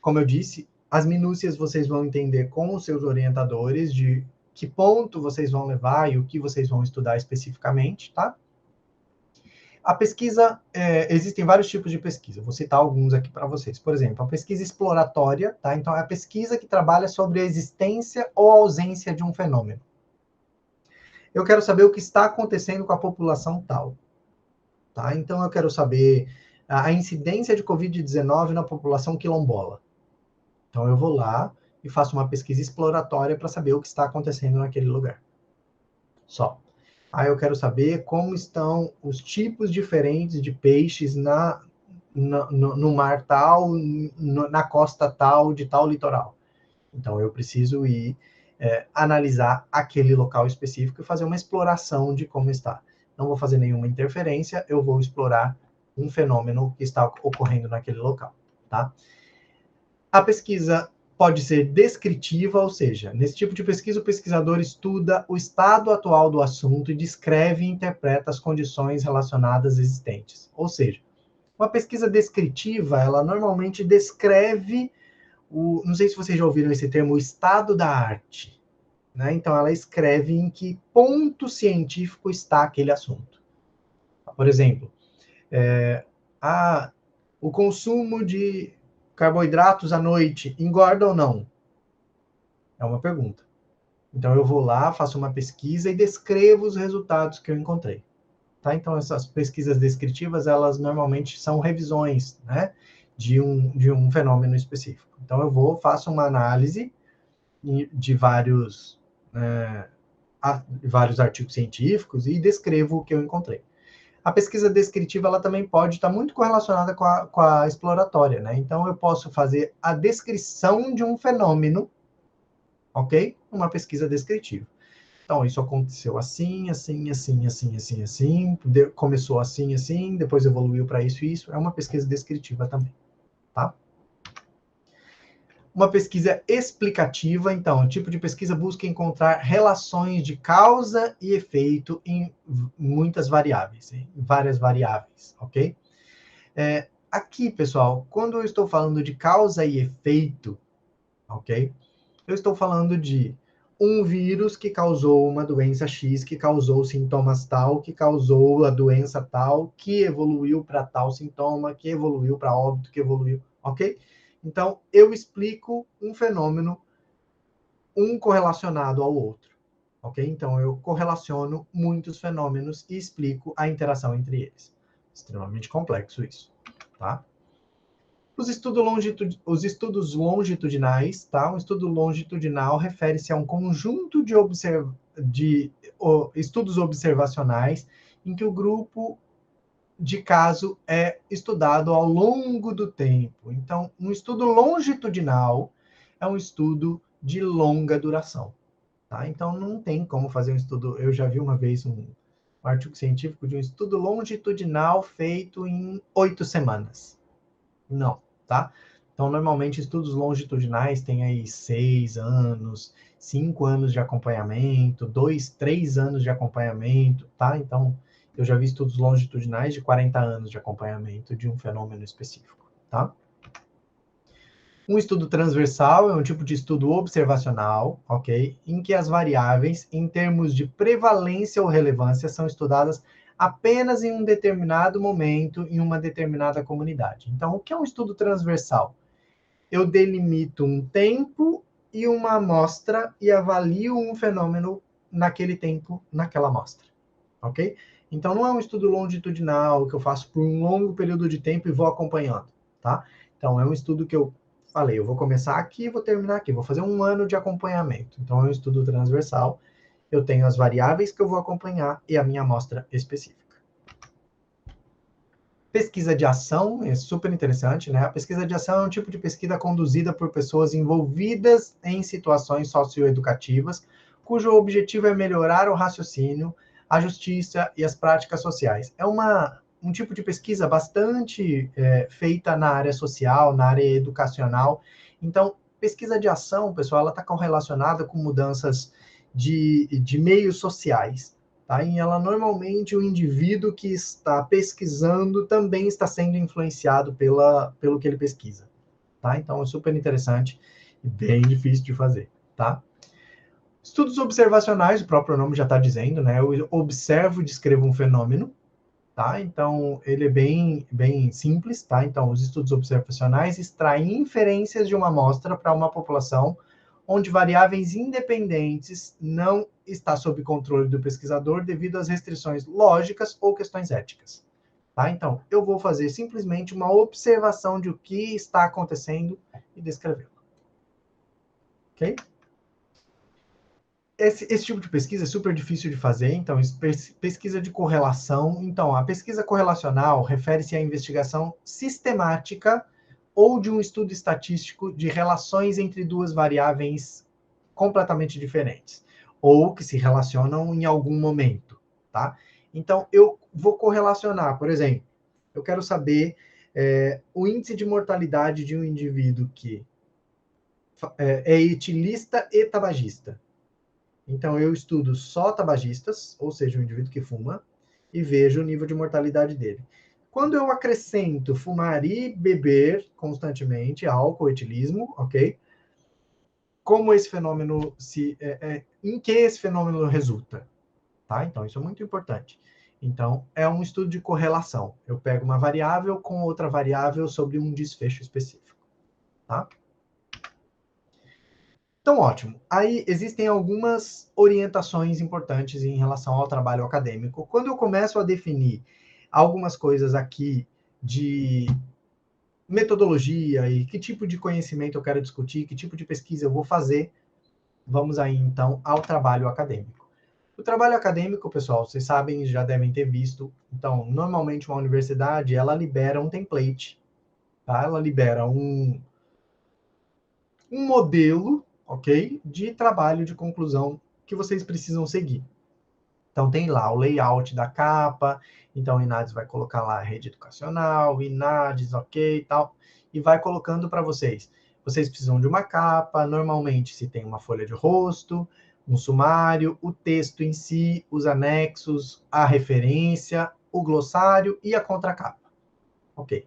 como eu disse, as minúcias vocês vão entender com os seus orientadores de que ponto vocês vão levar e o que vocês vão estudar especificamente, tá? A pesquisa, existem vários tipos de pesquisa, vou citar alguns aqui para vocês. Por exemplo, a pesquisa exploratória, tá? Então, é a pesquisa que trabalha sobre a existência ou ausência de um fenômeno. Eu quero saber o que está acontecendo com a população tal, tá? Então, eu quero saber a incidência de Covid-19 na população quilombola. Então, eu vou lá e faço uma pesquisa exploratória para saber o que está acontecendo naquele lugar. Só. Aí eu quero saber como estão os tipos diferentes de peixes no mar tal, na costa tal, de tal litoral. Então, eu preciso ir analisar aquele local específico e fazer uma exploração de como está. Não vou fazer nenhuma interferência, eu vou explorar um fenômeno que está ocorrendo naquele local, tá? A pesquisa pode ser descritiva, ou seja, nesse tipo de pesquisa, o pesquisador estuda o estado atual do assunto e descreve e interpreta as condições relacionadas existentes. Ou seja, uma pesquisa descritiva, ela normalmente descreve não sei se vocês já ouviram esse termo, o estado da arte. Né? Então, ela escreve em que ponto científico está aquele assunto. Por exemplo, o consumo de carboidratos à noite engorda ou não? É uma pergunta. Então, eu vou lá, faço uma pesquisa e descrevo os resultados que eu encontrei. Tá? Então, essas pesquisas descritivas, elas normalmente são revisões, né, de um fenômeno específico. Então, eu vou, faço uma análise de vários artigos científicos e descrevo o que eu encontrei. A pesquisa descritiva, ela também pode estar muito correlacionada com a exploratória, né? Então, eu posso fazer a descrição de um fenômeno, ok? Uma pesquisa descritiva. Então, isso aconteceu assim, assim, assim, assim, assim, assim, começou assim, assim, depois evoluiu para isso e isso. É uma pesquisa descritiva também, tá? Uma pesquisa explicativa, então, o tipo de pesquisa busca encontrar relações de causa e efeito em muitas variáveis, em várias variáveis, ok? Aqui, pessoal, quando eu estou falando de causa e efeito, ok? Eu estou falando de um vírus que causou uma doença X, que causou sintomas tal, que causou a doença tal, que evoluiu para tal sintoma, que evoluiu para óbito, que evoluiu, ok? Então, eu explico um fenômeno, um correlacionado ao outro, ok? Então, eu correlaciono muitos fenômenos e explico a interação entre eles. Extremamente complexo isso, tá? Os estudos longitudinais, tá? Um estudo longitudinal refere-se a um conjunto de estudos observacionais em que o grupo de caso é estudado ao longo do tempo. Então, um estudo longitudinal é um estudo de longa duração, tá? Então, não tem como fazer um estudo. Eu já vi uma vez um artigo científico de um estudo longitudinal feito em 8 semanas. Não, tá? Então, normalmente, estudos longitudinais têm aí 6 anos, 5 anos de acompanhamento, 2, 3 anos de acompanhamento, tá? Então, eu já vi estudos longitudinais de 40 anos de acompanhamento de um fenômeno específico, tá? Um estudo transversal é um tipo de estudo observacional, ok? Em que as variáveis, em termos de prevalência ou relevância, são estudadas apenas em um determinado momento, em uma determinada comunidade. Então, o que é um estudo transversal? eu delimito um tempo e uma amostra e avalio um fenômeno naquele tempo, naquela amostra, ok? Então, não é um estudo longitudinal que eu faço por um longo período de tempo e vou acompanhando, tá? Então, é um estudo que eu falei, eu vou começar aqui e vou terminar aqui, vou fazer um ano de acompanhamento. Então, é um estudo transversal, eu tenho as variáveis que eu vou acompanhar e a minha amostra específica. Pesquisa de ação é super interessante, né? A pesquisa de ação é um tipo de pesquisa conduzida por pessoas envolvidas em situações socioeducativas, cujo objetivo é melhorar o raciocínio, a justiça e as práticas sociais. É um tipo de pesquisa bastante feita na área social, na área educacional. Então, pesquisa de ação, pessoal, ela está correlacionada com mudanças de meios sociais. Tá? E ela normalmente o indivíduo que está pesquisando também está sendo influenciado pelo que ele pesquisa. Tá? Então é super interessante e bem difícil de fazer. Tá? Estudos observacionais, o próprio nome já está dizendo, né? Eu observo e descrevo um fenômeno. Tá? Então ele é bem simples. Tá? Então os estudos observacionais extraem inferências de uma amostra para uma população onde variáveis independentes não está sob controle do pesquisador devido às restrições lógicas ou questões éticas. Tá? Então, eu vou fazer simplesmente uma observação de o que está acontecendo e descrevê-lo. Ok? Esse tipo de pesquisa é super difícil de fazer, então, pesquisa de correlação. Então, a pesquisa correlacional refere-se à investigação sistemática ou de um estudo estatístico de relações entre duas variáveis completamente diferentes, ou que se relacionam em algum momento, tá? Então, eu vou correlacionar, por exemplo, eu quero saber o índice de mortalidade de um indivíduo que é etilista e tabagista. Então, eu estudo só tabagistas, ou seja, o indivíduo que fuma, e vejo o nível de mortalidade dele. Quando eu acrescento fumar e beber constantemente, álcool, etilismo, ok? Como esse fenômeno em que esse fenômeno resulta, tá? Então, isso é muito importante. Então, é um estudo de correlação. Eu pego uma variável com outra variável sobre um desfecho específico, tá? Então, ótimo. Aí existem algumas orientações importantes em relação ao trabalho acadêmico. Quando eu começo a definir algumas coisas aqui de metodologia e que tipo de conhecimento eu quero discutir, que tipo de pesquisa eu vou fazer, vamos aí então ao trabalho acadêmico. O trabalho acadêmico, pessoal, vocês sabem, já devem ter visto. Então, normalmente uma universidade, ela libera um template, tá? Ela libera um modelo, ok? De trabalho de conclusão que vocês precisam seguir. Então, tem lá o layout da capa, então o INADES vai colocar lá a rede educacional, INADES, ok, e tal, e vai colocando para vocês. Vocês precisam de uma capa, normalmente se tem uma folha de rosto, um sumário, o texto em si, os anexos, a referência, o glossário e a contracapa. Ok.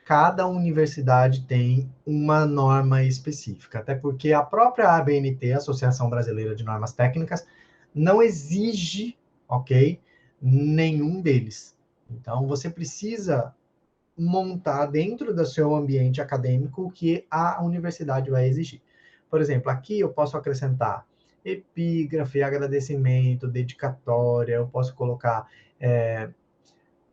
Cada universidade tem uma norma específica, até porque a própria ABNT, Associação Brasileira de Normas Técnicas, não exige, ok, nenhum deles. Então, você precisa montar dentro do seu ambiente acadêmico o que a universidade vai exigir. Por exemplo, aqui eu posso acrescentar epígrafe, agradecimento, dedicatória, eu posso colocar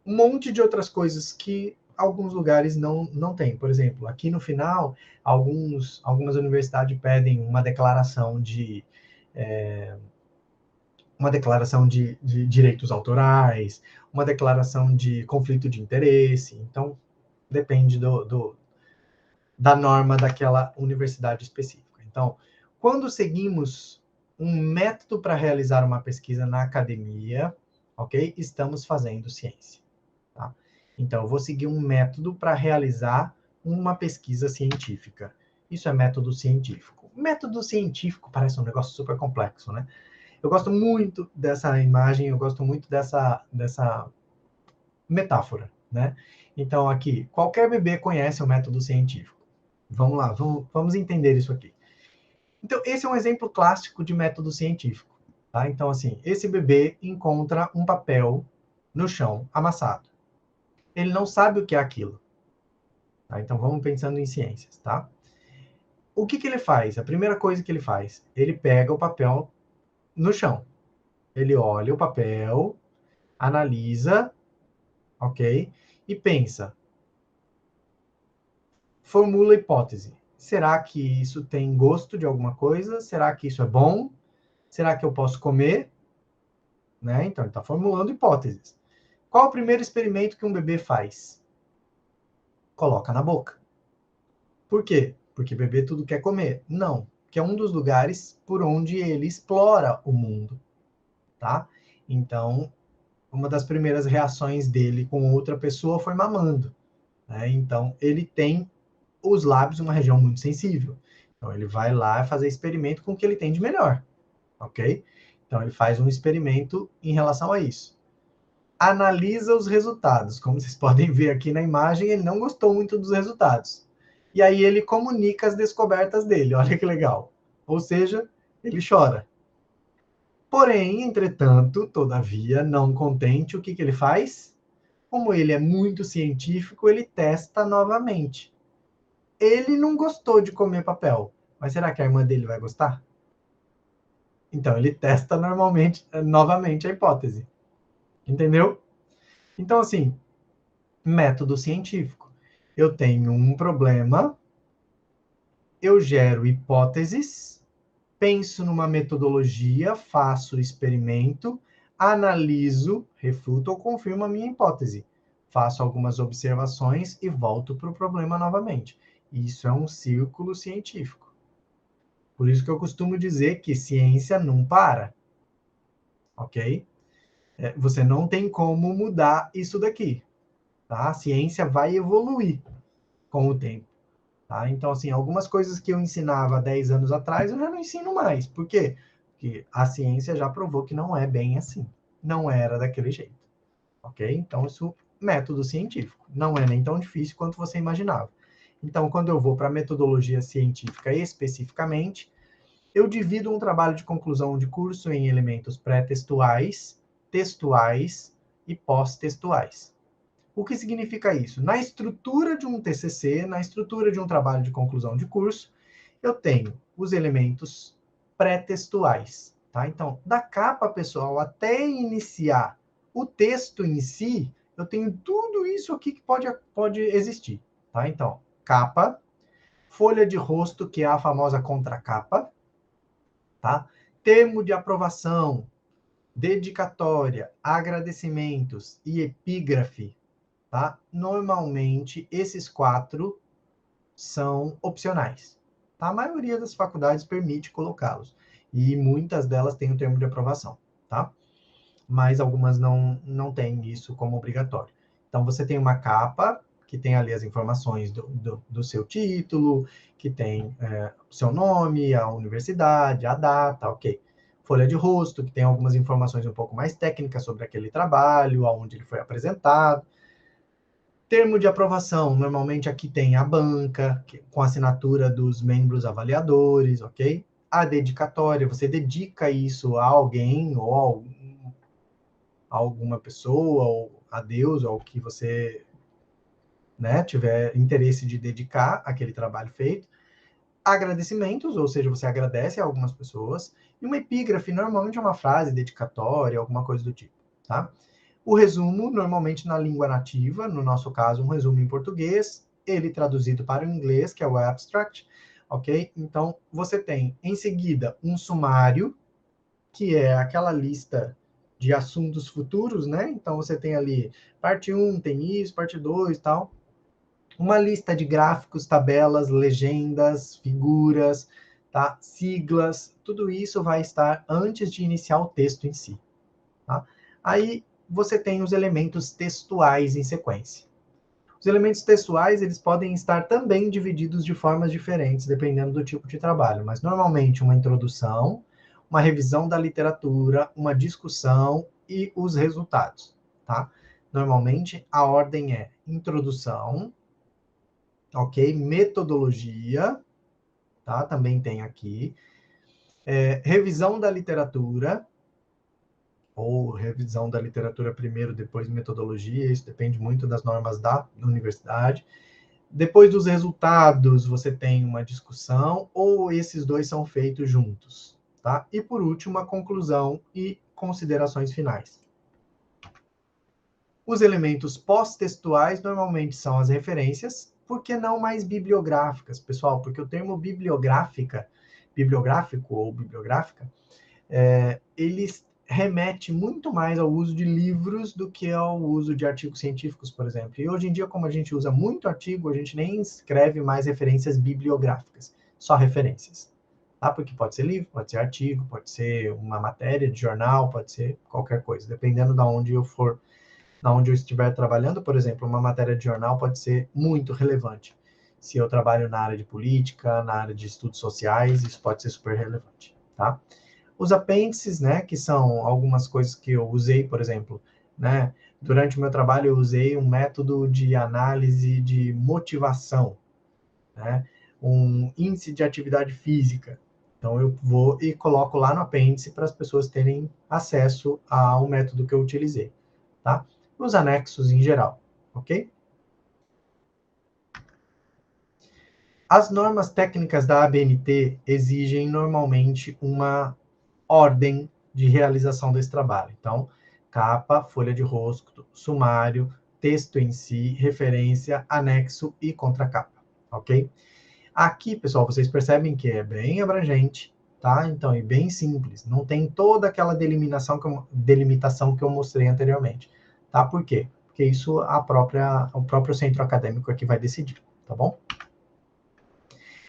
um monte de outras coisas que alguns lugares não tem. Por exemplo, aqui no final, algumas universidades pedem uma declaração de direitos autorais, uma declaração de conflito de interesse. Então, depende da norma daquela universidade específica. Então, quando seguimos um método para realizar uma pesquisa na academia, ok? Estamos fazendo ciência. Tá? Então, eu vou seguir um método para realizar uma pesquisa científica. Isso é método científico. Método científico parece um negócio super complexo, né? Eu gosto muito dessa imagem, eu gosto muito dessa metáfora, né? Então, aqui, qualquer bebê conhece o método científico. Vamos lá, vamos entender isso aqui. Então, esse é um exemplo clássico de método científico. Tá? Então, assim, esse bebê encontra um papel no chão amassado. Ele não sabe o que é aquilo. Tá? Então, vamos pensando em ciências, tá? o que ele faz? A primeira coisa que ele faz, ele pega o papel no chão. Ele olha o papel, analisa, ok? E pensa, formula hipótese. Será que isso tem gosto de alguma coisa? Será que isso é bom? Será que eu posso comer? Né? Então, ele está formulando hipóteses. Qual o primeiro experimento que um bebê faz? Coloca na boca. Por quê? Porque bebê tudo quer comer? Não, que é um dos lugares por onde ele explora o mundo, tá? Então, uma das primeiras reações dele com outra pessoa foi mamando, né? Então, ele tem os lábios uma região muito sensível. Então, ele vai lá fazer experimento com o que ele tem de melhor, ok? Então, ele faz um experimento em relação a isso. Analisa os resultados. Como vocês podem ver aqui na imagem, ele não gostou muito dos resultados. E aí ele comunica as descobertas dele. Olha que legal. Ou seja, ele chora. Porém, entretanto, todavia, não contente, o que ele faz? Como ele é muito científico, ele testa novamente. Ele não gostou de comer papel, mas será que a irmã dele vai gostar? Então, ele testa novamente a hipótese. Entendeu? Então, assim, método científico. Eu tenho um problema, eu gero hipóteses, penso numa metodologia, faço o experimento, analiso, refuto ou confirmo a minha hipótese. Faço algumas observações e volto para o problema novamente. Isso é um círculo científico. Por isso que eu costumo dizer que ciência não para, ok? Você não tem como mudar isso daqui, tá? A ciência vai evoluir com o tempo. Tá? Então, assim, algumas coisas que eu ensinava há 10 anos atrás, eu já não ensino mais. Por quê? Porque a ciência já provou que não é bem assim. Não era daquele jeito. Ok? Então, isso é método científico. Não é nem tão difícil quanto você imaginava. Então, quando eu vou para a metodologia científica especificamente, eu divido um trabalho de conclusão de curso em elementos pré-textuais, textuais e pós-textuais. O que significa isso? Na estrutura de um TCC, na estrutura de um trabalho de conclusão de curso, eu tenho os elementos pré-textuais, tá? Então, da capa, pessoal, até iniciar o texto em si, eu tenho tudo isso aqui que pode existir, tá? Então, capa, folha de rosto, que é a famosa contracapa, tá? Termo de aprovação, dedicatória, agradecimentos e epígrafe, tá? Normalmente, esses 4 são opcionais. Tá? A maioria das faculdades permite colocá-los. E muitas delas têm o termo de aprovação, tá? Mas algumas não têm isso como obrigatório. Então, você tem uma capa, que tem ali as informações do seu título, que tem o seu nome, a universidade, a data, ok. Folha de rosto, que tem algumas informações um pouco mais técnicas sobre aquele trabalho, aonde ele foi apresentado. Termo de aprovação, normalmente aqui tem a banca, com assinatura dos membros avaliadores, ok? A dedicatória, você dedica isso a alguém, ou a alguma pessoa, ou a Deus, ou ao que você, né, tiver interesse de dedicar aquele trabalho feito. Agradecimentos, ou seja, você agradece a algumas pessoas. E uma epígrafe, normalmente é uma frase dedicatória, alguma coisa do tipo, tá? O resumo, normalmente na língua nativa, no nosso caso, um resumo em português, ele traduzido para o inglês, que é o abstract, ok? Então, você tem, em seguida, um sumário, que é aquela lista de assuntos futuros, né? Então, você tem ali, parte 1, tem isso, parte 2 e tal. Uma lista de gráficos, tabelas, legendas, figuras, tá? Siglas, tudo isso vai estar antes de iniciar o texto em si, tá? Aí, você tem os elementos textuais em sequência. Os elementos textuais, eles podem estar também divididos de formas diferentes, dependendo do tipo de trabalho, mas normalmente uma introdução, uma revisão da literatura, uma discussão e os resultados, tá? Normalmente a ordem é introdução, ok? Metodologia, tá? Também tem aqui. Revisão da literatura, ou revisão da literatura primeiro, depois metodologia, isso depende muito das normas da universidade. Depois dos resultados, você tem uma discussão, ou esses dois são feitos juntos, tá? E por último, a conclusão e considerações finais. Os elementos pós-textuais normalmente são as referências, por que não mais bibliográficas, pessoal? Porque o termo bibliográfico ou bibliográfica, ele remete muito mais ao uso de livros do que ao uso de artigos científicos, por exemplo. E hoje em dia, como a gente usa muito artigo, a gente nem escreve mais referências bibliográficas, só referências. Tá? Porque pode ser livro, pode ser artigo, pode ser uma matéria de jornal, pode ser qualquer coisa, dependendo de onde eu estiver trabalhando. Por exemplo, uma matéria de jornal pode ser muito relevante. Se eu trabalho na área de política, na área de estudos sociais, isso pode ser super relevante, tá? Os apêndices, né, que são algumas coisas que eu usei, por exemplo, né, durante o meu trabalho eu usei um método de análise de motivação, né, um índice de atividade física. Então eu vou e coloco lá no apêndice para as pessoas terem acesso ao método que eu utilizei, tá? Os anexos em geral, ok? As normas técnicas da ABNT exigem normalmente uma ordem de realização desse trabalho. Então, capa, folha de rosto, sumário, texto em si, referência, anexo e contracapa, ok? Aqui, pessoal, vocês percebem que é bem abrangente, tá? Então, é bem simples. Não tem toda aquela delimitação que eu mostrei anteriormente, tá? Por quê? Porque isso o próprio centro acadêmico aqui vai decidir, tá bom?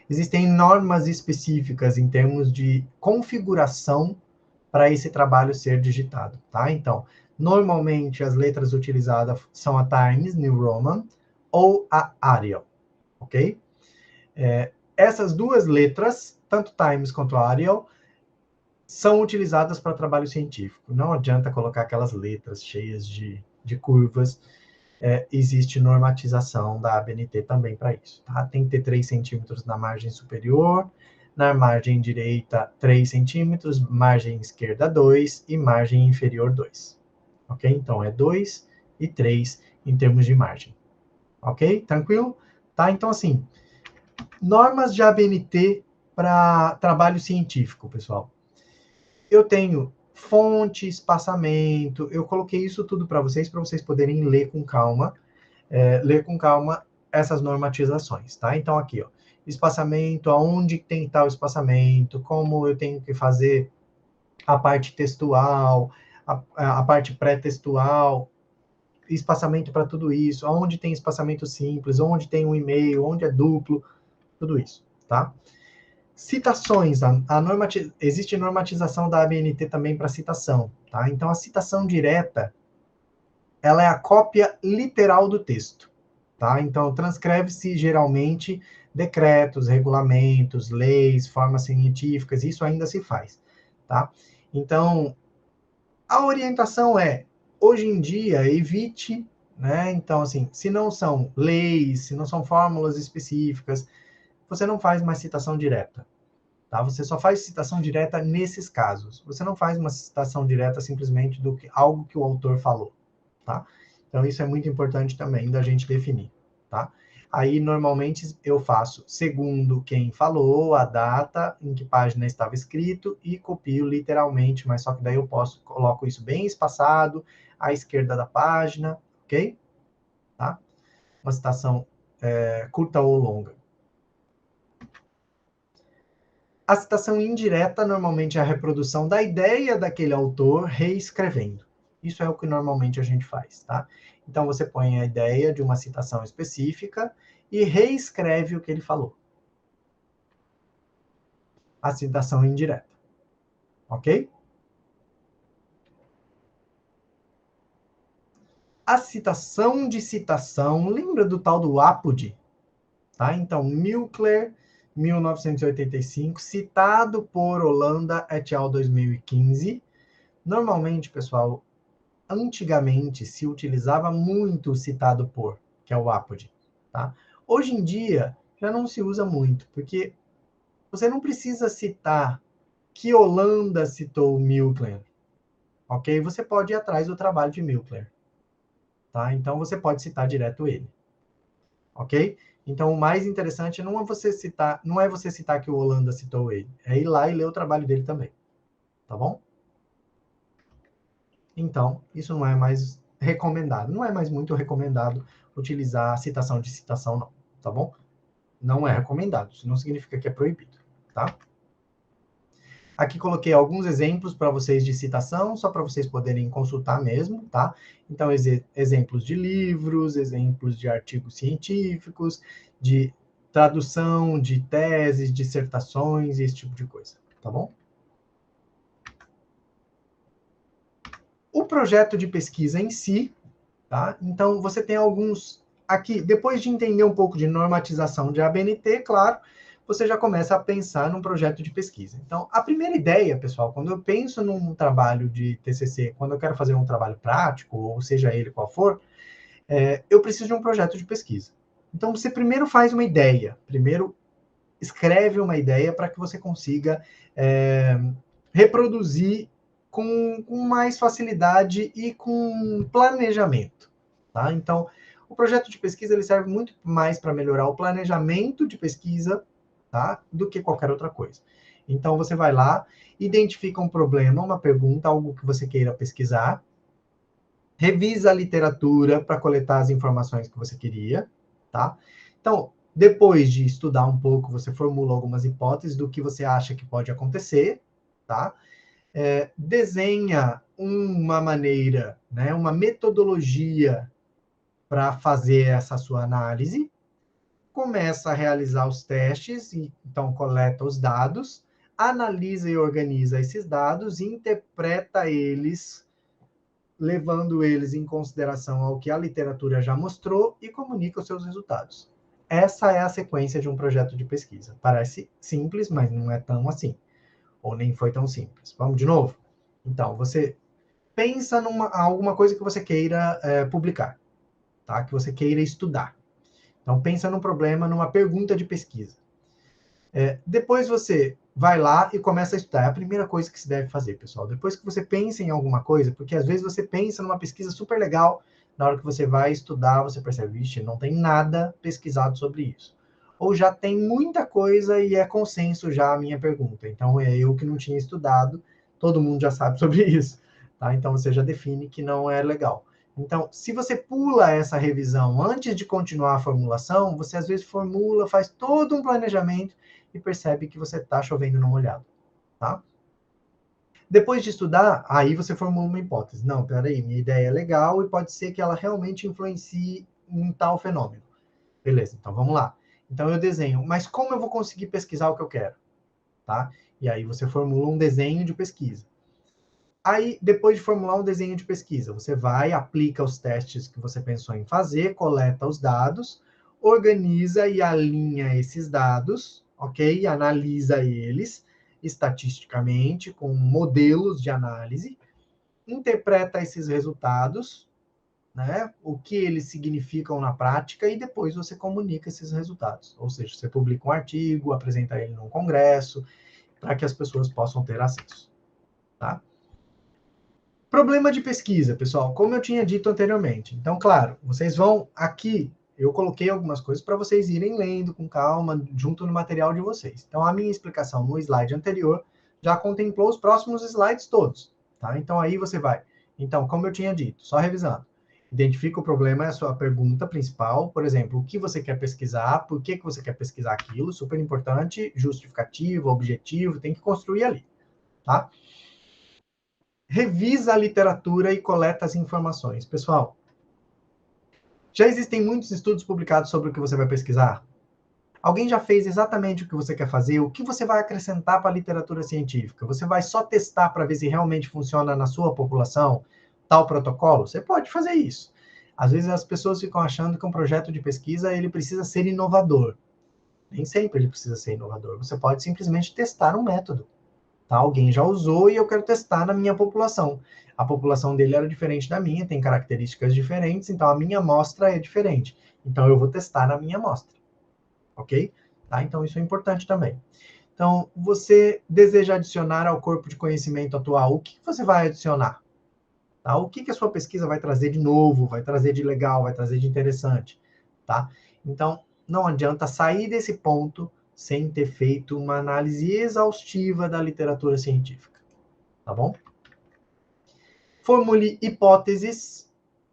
Existem normas específicas em termos de configuração para esse trabalho ser digitado, tá? Então, normalmente as letras utilizadas são a Times New Roman ou a Arial, ok? Essas duas letras, tanto Times quanto Arial, são utilizadas para trabalho científico. Não adianta colocar aquelas letras cheias de curvas. Existe normatização da ABNT também para isso, tá? Tem que ter 3 centímetros na margem superior, na margem direita 3 centímetros, margem esquerda 2 e margem inferior 2. Ok? Então, é 2 e 3 em termos de margem. Ok? Tranquilo? Tá? Então, assim, normas de ABNT para trabalho científico, pessoal. Eu tenho fonte, espaçamento, eu coloquei isso tudo para vocês poderem ler com calma, essas normatizações, tá? Então, aqui, ó, espaçamento, aonde tem tal espaçamento, como eu tenho que fazer a parte textual, a parte pré-textual, espaçamento para tudo isso, aonde tem espaçamento simples, onde tem um e-mail, onde é duplo, tudo isso, tá? Citações, existe normatização da ABNT também para citação, tá? Então, a citação direta, ela é a cópia literal do texto, tá? Então, transcreve-se geralmente decretos, regulamentos, leis, formas científicas, isso ainda se faz, tá? Então, a orientação é, hoje em dia, evite, né? Então, assim, se não são leis, se não são fórmulas específicas, você não faz mais citação direta, tá? Você só faz citação direta nesses casos. Você não faz uma citação direta simplesmente do que algo que o autor falou, tá? Então, isso é muito importante também da gente definir, tá? Aí, normalmente, eu faço segundo quem falou, a data, em que página estava escrito, e copio literalmente, mas só que daí coloco isso bem espaçado, à esquerda da página, ok? Tá? Uma citação curta ou longa. A citação indireta, normalmente, é a reprodução da ideia daquele autor reescrevendo. Isso é o que normalmente a gente faz, tá? Então, você põe a ideia de uma citação específica e reescreve o que ele falou. A citação indireta. Ok? A citação de citação, lembra do tal do apode? Tá? Então, Milkler, 1985, citado por Holanda et al. 2015. Normalmente, pessoal, antigamente se utilizava muito o citado por, que é o apode, tá? Hoje em dia já não se usa muito, porque você não precisa citar que Holanda citou Milkler, ok? Você pode ir atrás do trabalho de Milkler, tá? Então você pode citar direto ele, ok? Então, o mais interessante não é você citar que o Holanda citou ele, é ir lá e ler o trabalho dele também, tá bom? Então, isso não é mais recomendado, não é mais muito recomendado utilizar citação de citação, não, tá bom? Não é recomendado, isso não significa que é proibido, tá? Aqui coloquei alguns exemplos para vocês de citação, só para vocês poderem consultar mesmo, tá? Então, exemplos de livros, exemplos de artigos científicos, de tradução, de teses, dissertações, esse tipo de coisa, tá bom? O projeto de pesquisa em si, tá? Então, você tem alguns aqui, depois de entender um pouco de normatização de ABNT, claro, você já começa a pensar num projeto de pesquisa. Então, a primeira ideia, pessoal, quando eu penso num trabalho de TCC, quando eu quero fazer um trabalho prático, ou seja ele qual for, eu preciso de um projeto de pesquisa. Então, você primeiro faz uma ideia, primeiro escreve uma ideia para que você consiga reproduzir com mais facilidade e com planejamento. Tá? Então, o projeto de pesquisa ele serve muito mais para melhorar o planejamento de pesquisa, tá? Do que qualquer outra coisa. Então, você vai lá, identifica um problema, uma pergunta, algo que você queira pesquisar, revisa a literatura para coletar as informações que você queria, tá? Então, depois de estudar um pouco, você formula algumas hipóteses do que você acha que pode acontecer, tá? Desenha uma maneira, né, uma metodologia para fazer essa sua análise, começa a realizar os testes, então coleta os dados, analisa e organiza esses dados e interpreta eles, levando eles em consideração ao que a literatura já mostrou e comunica os seus resultados. Essa é a sequência de um projeto de pesquisa. Parece simples, mas não é tão assim, ou nem foi tão simples. Vamos de novo? Então, você pensa numa alguma coisa que você queira publicar, tá? Que você queira estudar. Então, pensa num problema, numa pergunta de pesquisa. Depois você vai lá e começa a estudar. É a primeira coisa que se deve fazer, pessoal. Depois que você pensa em alguma coisa, porque às vezes você pensa numa pesquisa super legal, na hora que você vai estudar, você percebe, vixe, não tem nada pesquisado sobre isso. Ou já tem muita coisa e é consenso já a minha pergunta. Então, é eu que não tinha estudado, todo mundo já sabe sobre isso. Tá? Então, você já define que não é legal. Então, se você pula essa revisão antes de continuar a formulação, você às vezes formula, faz todo um planejamento e percebe que você está chovendo no molhado, tá? Depois de estudar, aí você formula uma hipótese. Não, peraí, minha ideia é legal e pode ser que ela realmente influencie em tal fenômeno. Beleza, então vamos lá. Então eu desenho, mas como eu vou conseguir pesquisar o que eu quero? Tá? E aí você formula um desenho de pesquisa. Aí, depois de formular um desenho de pesquisa, você vai, aplica os testes que você pensou em fazer, coleta os dados, organiza e alinha esses dados, ok? Analisa eles estatisticamente, com modelos de análise, interpreta esses resultados, né? O que eles significam na prática, e depois você comunica esses resultados. Ou seja, você publica um artigo, apresenta ele num congresso, para que as pessoas possam ter acesso, tá? Problema de pesquisa, pessoal, como eu tinha dito anteriormente. Então, claro, vocês vão aqui, eu coloquei algumas coisas para vocês irem lendo com calma, junto no material de vocês. Então, a minha explicação no slide anterior já contemplou os próximos slides todos, tá? Então, aí você vai. Então, como eu tinha dito, só revisando. Identifica o problema, é a sua pergunta principal. Por exemplo, o que você quer pesquisar, por que você quer pesquisar aquilo, super importante, justificativo, objetivo, tem que construir ali, tá? Revisa a literatura e coleta as informações. Pessoal, já existem muitos estudos publicados sobre o que você vai pesquisar? Alguém já fez exatamente o que você quer fazer? O que você vai acrescentar para a literatura científica? Você vai só testar para ver se realmente funciona na sua população tal protocolo? Você pode fazer isso. Às vezes as pessoas ficam achando que um projeto de pesquisa ele precisa ser inovador. Nem sempre ele precisa ser inovador. Você pode simplesmente testar um método. Tá? Alguém já usou e eu quero testar na minha população. A população dele era diferente da minha, tem características diferentes, então a minha amostra é diferente. Então eu vou testar na minha amostra, ok? Tá? Então isso é importante também. Então, você deseja adicionar ao corpo de conhecimento atual, o que você vai adicionar? Tá? O que a sua pesquisa vai trazer de novo, vai trazer de legal, vai trazer de interessante? Tá? Então, não adianta sair desse ponto sem ter feito uma análise exaustiva da literatura científica, tá bom? Formule hipóteses,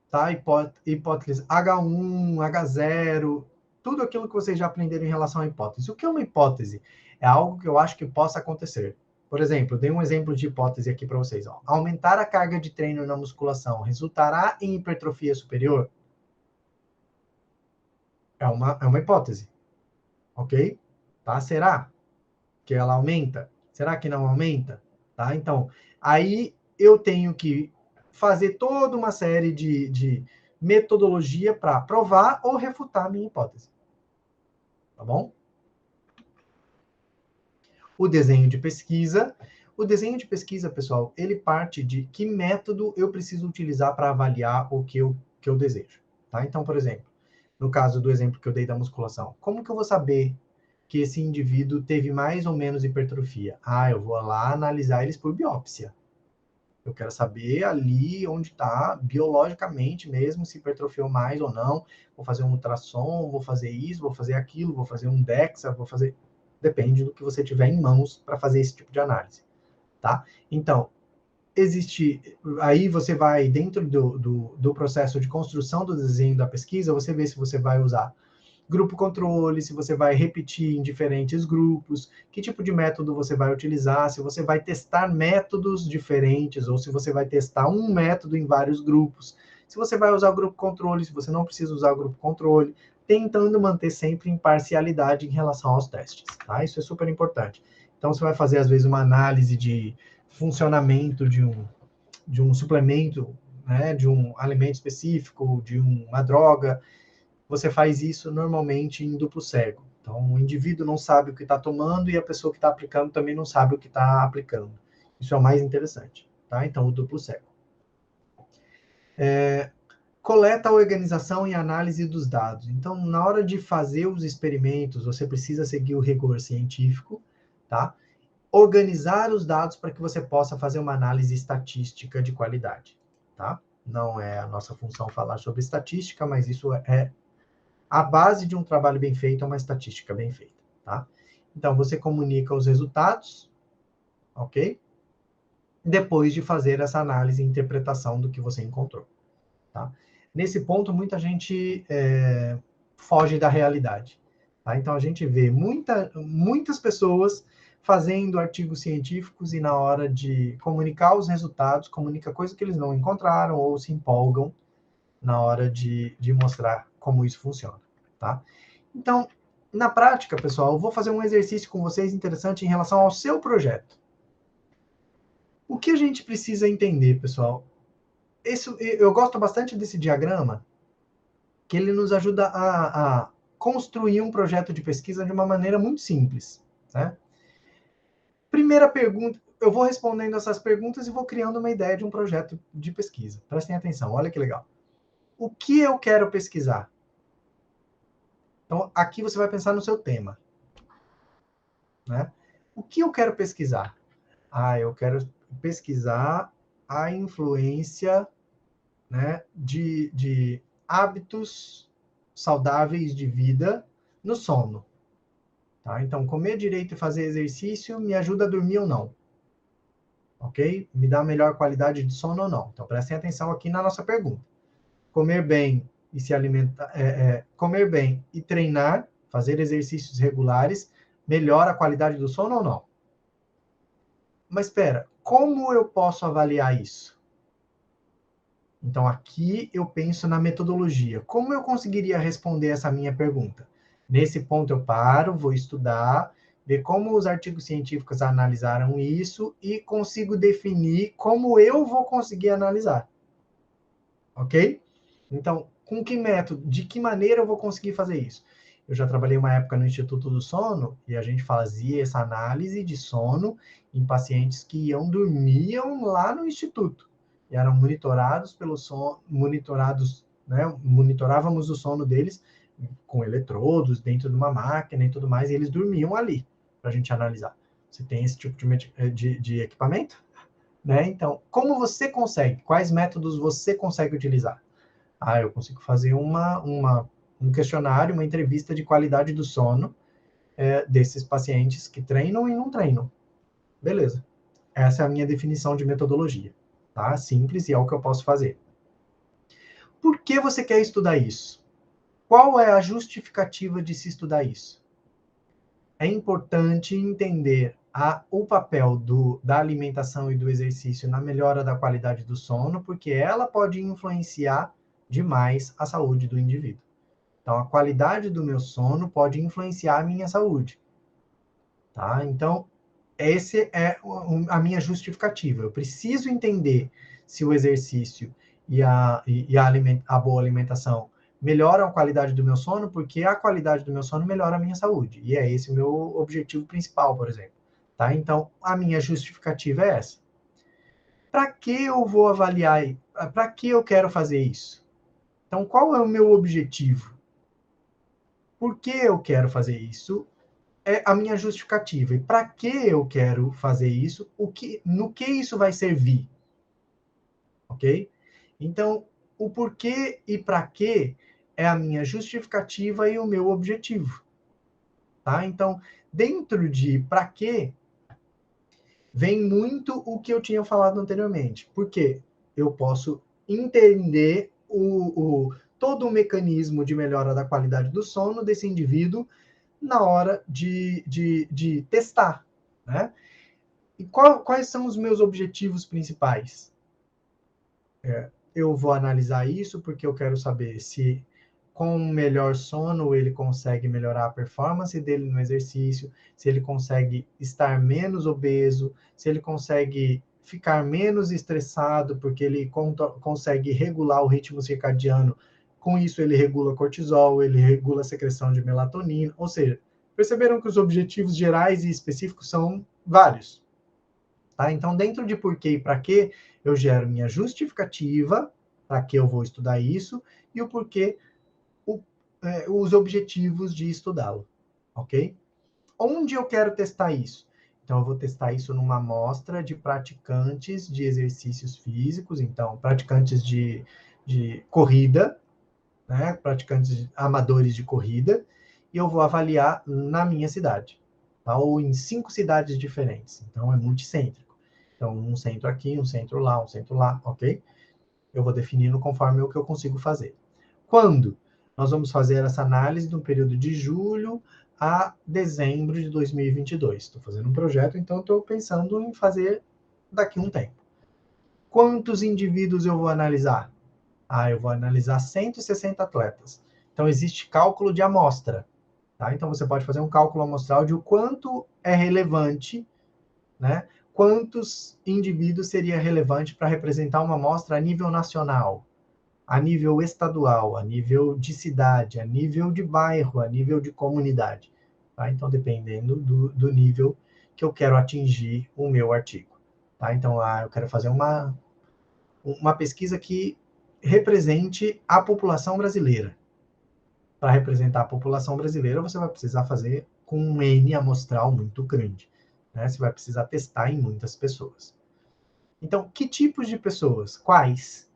tá? Hipóteses H1, H0, tudo aquilo que vocês já aprenderam em relação à hipótese. O que é uma hipótese? É algo que eu acho que possa acontecer. Por exemplo, eu dei um exemplo de hipótese aqui para vocês. Ó. Aumentar a carga de treino na musculação resultará em hipertrofia superior? É uma hipótese, ok? Tá? Será que ela aumenta? Será que não aumenta? Tá? Então, aí eu tenho que fazer toda uma série de metodologia para provar ou refutar a minha hipótese. Tá bom? O desenho de pesquisa. O desenho de pesquisa, pessoal, ele parte de que método eu preciso utilizar para avaliar o que eu desejo. Tá? Então, por exemplo, no caso do exemplo que eu dei da musculação, como que eu vou saber que esse indivíduo teve mais ou menos hipertrofia? Ah, eu vou lá analisar eles por biópsia. Eu quero saber ali onde está, biologicamente mesmo, se hipertrofiou mais ou não. Vou fazer um ultrassom, vou fazer isso, vou fazer aquilo, vou fazer um DEXA, vou fazer... Depende do que você tiver em mãos para fazer esse tipo de análise, tá? Então, existe... Aí você vai, dentro do processo de construção do desenho da pesquisa, você vê se você vai usar grupo controle, se você vai repetir em diferentes grupos, que tipo de método você vai utilizar, se você vai testar métodos diferentes, ou se você vai testar um método em vários grupos, se você vai usar o grupo controle, se você não precisa usar o grupo controle, tentando manter sempre imparcialidade em relação aos testes, tá? Isso é super importante. Então, você vai fazer, às vezes, uma análise de funcionamento de um suplemento, né, de um alimento específico, de uma droga. Você faz isso normalmente em duplo cego. Então, o indivíduo não sabe o que está tomando e a pessoa que está aplicando também não sabe o que está aplicando. Isso é o mais interessante, tá? Então, o duplo cego. Coleta, organização e análise dos dados. Então, na hora de fazer os experimentos, você precisa seguir o rigor científico, tá? Organizar os dados para que você possa fazer uma análise estatística de qualidade, tá? Não é a nossa função falar sobre estatística, mas isso é a base de um trabalho bem feito, é uma estatística bem feita, tá? Então, você comunica os resultados, ok? Depois de fazer essa análise e interpretação do que você encontrou, tá? Nesse ponto, muita gente foge da realidade, tá? Então, a gente vê muitas pessoas fazendo artigos científicos e na hora de comunicar os resultados, comunica coisa que eles não encontraram ou se empolgam na hora de mostrar como isso funciona, tá? Então, na prática, pessoal, eu vou fazer um exercício com vocês interessante em relação ao seu projeto. O que a gente precisa entender, pessoal? Eu gosto bastante desse diagrama, que ele nos ajuda a construir um projeto de pesquisa de uma maneira muito simples, né? Primeira pergunta, eu vou respondendo essas perguntas e vou criando uma ideia de um projeto de pesquisa. Prestem atenção, olha que legal. O que eu quero pesquisar? Então, aqui você vai pensar no seu tema, né? O que eu quero pesquisar? Ah, eu quero pesquisar a influência, né, de hábitos saudáveis de vida no sono. Tá? Então, comer direito e fazer exercício me ajuda a dormir ou não. Ok? Me dá melhor qualidade de sono ou não. Então, prestem atenção aqui na nossa pergunta. Comer bem e se alimentar, comer bem e treinar, fazer exercícios regulares, melhora a qualidade do sono ou não? Mas espera, como eu posso avaliar isso? Então, aqui eu penso na metodologia. Como eu conseguiria responder essa minha pergunta? Nesse ponto eu paro, vou estudar, ver como os artigos científicos analisaram isso e consigo definir como eu vou conseguir analisar. Ok? Então, com que método, de que maneira eu vou conseguir fazer isso? Eu já trabalhei uma época no Instituto do Sono e a gente fazia essa análise de sono em pacientes que dormiam lá no instituto e eram monitorados pelo sono, né? Monitorávamos o sono deles com eletrodos dentro de uma máquina e tudo mais, e eles dormiam ali para a gente analisar. Você tem esse tipo de equipamento? Né? Então, como você consegue? Quais métodos você consegue utilizar? Ah, eu consigo fazer uma um questionário, uma entrevista de qualidade do sono desses pacientes que treinam e não treinam. Beleza. Essa é a minha definição de metodologia. Tá? Simples e é o que eu posso fazer. Por que você quer estudar isso? Qual é a justificativa de se estudar isso? É importante entender o papel da alimentação e do exercício na melhora da qualidade do sono, porque ela pode influenciar demais a saúde do indivíduo. Então, a qualidade do meu sono pode influenciar a minha saúde. Tá? Então, essa é a minha justificativa. Eu preciso entender se o exercício e a boa alimentação melhoram a qualidade do meu sono, porque a qualidade do meu sono melhora a minha saúde. E é esse o meu objetivo principal, por exemplo. Tá? Então, a minha justificativa é essa. Para que eu vou avaliar? Para que eu quero fazer isso? Então, qual é o meu objetivo? Por que eu quero fazer isso? É a minha justificativa. E para que eu quero fazer isso? No que isso vai servir? Ok? Então, o porquê e para que é a minha justificativa e o meu objetivo. Tá? Então, dentro de para que vem muito o que eu tinha falado anteriormente. Porque eu posso entender todo o mecanismo de melhora da qualidade do sono desse indivíduo na hora de testar, né? E quais são os meus objetivos principais? Eu vou analisar isso porque eu quero saber se com um melhor sono ele consegue melhorar a performance dele no exercício, se ele consegue estar menos obeso, se ele consegue ficar menos estressado porque ele consegue regular o ritmo circadiano. Com isso ele regula cortisol, ele regula a secreção de melatonina, ou seja, perceberam que os objetivos gerais e específicos são vários. Tá? Então, dentro de porquê e para quê, eu gero minha justificativa, para que eu vou estudar isso, e o porquê, os objetivos de estudá-lo. Ok? Onde eu quero testar isso? Então, eu vou testar isso numa amostra de praticantes de exercícios físicos, então, praticantes de corrida, né? Praticantes amadores de corrida, e eu vou avaliar na minha cidade, tá? Ou em 5 cidades diferentes. Então, é multicêntrico. Então, um centro aqui, um centro lá, ok? Eu vou definindo conforme o que eu consigo fazer. Quando? Nós vamos fazer essa análise no período de julho a dezembro de 2022. Estou fazendo um projeto, então estou pensando em fazer daqui a um tempo. Quantos indivíduos eu vou analisar? Eu vou analisar 160 atletas. Então, existe cálculo de amostra. Tá? Então, você pode fazer um cálculo amostral de o quanto é relevante, né? Quantos indivíduos seria relevante para representar uma amostra a nível nacional, a nível estadual, a nível de cidade, a nível de bairro, a nível de comunidade. Tá? Então, dependendo do nível que eu quero atingir o meu artigo. Tá? Então, eu quero fazer uma pesquisa que represente a população brasileira. Para representar a população brasileira, você vai precisar fazer com um N amostral muito grande. Né? Você vai precisar testar em muitas pessoas. Então, que tipos de pessoas? Quais?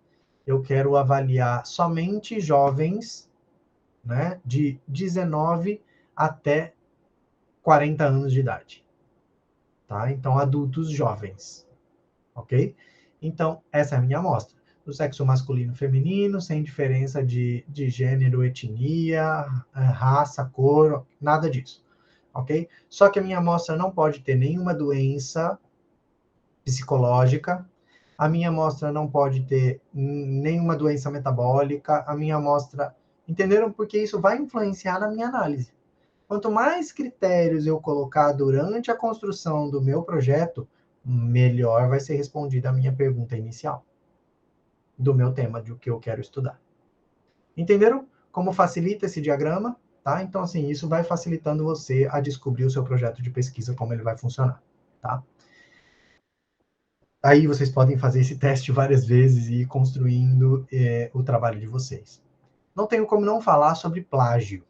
Eu quero avaliar somente jovens, né, de 19 até 40 anos de idade. Tá? Então, adultos jovens. Ok? Então, essa é a minha amostra. Do sexo masculino e feminino, sem diferença de gênero, etnia, raça, cor, nada disso. Ok? Só que a minha amostra não pode ter nenhuma doença psicológica, a minha amostra não pode ter nenhuma doença metabólica, a minha amostra... Entenderam? Porque isso vai influenciar na minha análise. Quanto mais critérios eu colocar durante a construção do meu projeto, melhor vai ser respondida a minha pergunta inicial do meu tema, de o que eu quero estudar. Entenderam como facilita esse diagrama? Tá? Então, assim, isso vai facilitando você a descobrir o seu projeto de pesquisa, como ele vai funcionar. Tá? Aí vocês podem fazer esse teste várias vezes e ir construindo o trabalho de vocês. Não tenho como não falar sobre plágio,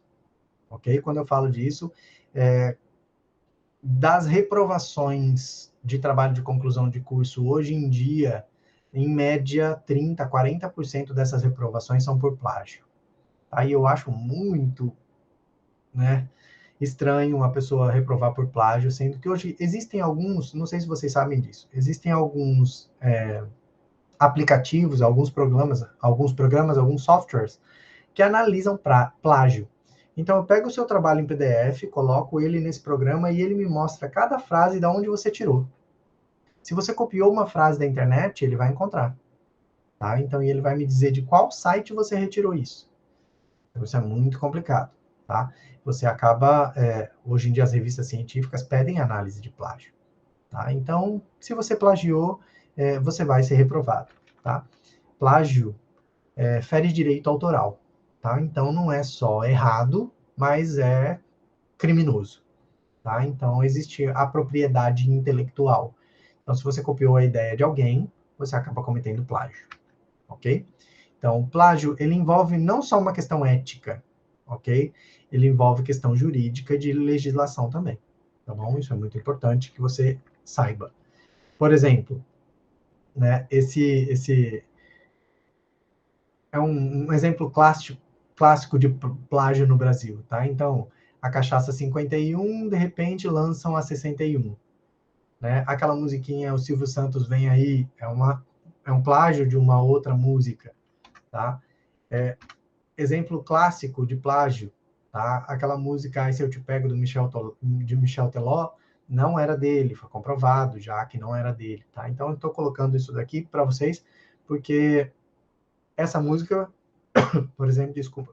ok? Quando eu falo disso, das reprovações de trabalho de conclusão de curso, hoje em dia, em média, 30%, 40% dessas reprovações são por plágio. Aí eu acho muito, né, estranho uma pessoa reprovar por plágio, sendo que hoje existem alguns, não sei se vocês sabem disso, existem alguns aplicativos, alguns programas, alguns softwares que analisam plágio. Então, eu pego o seu trabalho em PDF, coloco ele nesse programa e ele me mostra cada frase de onde você tirou. Se você copiou uma frase da internet, ele vai encontrar. Tá? Então, ele vai me dizer de qual site você retirou isso. Então, isso é muito complicado. Tá? Você acaba, hoje em dia, as revistas científicas pedem análise de plágio. Tá? Então, se você plagiou, você vai ser reprovado. Tá? Plágio fere direito autoral. Tá? Então, não é só errado, mas é criminoso. Tá? Então, existe a propriedade intelectual. Então, se você copiou a ideia de alguém, você acaba cometendo plágio. Ok? Então, o plágio, ele envolve não só uma questão ética, ok? Ele envolve questão jurídica de legislação também. Tá bom? Isso é muito importante que você saiba. Por exemplo, né, esse é um exemplo clássico de plágio no Brasil, tá? Então, a Cachaça 51, de repente, lançam a 61. Né? Aquela musiquinha, o Silvio Santos vem aí, é um plágio de uma outra música, tá? Exemplo clássico de plágio, tá? Aquela música Ai Se Eu Te Pego, de Michel Teló, não era dele, foi comprovado já que não era dele, tá? Então, eu estou colocando isso daqui para vocês, porque essa música, por exemplo, desculpa,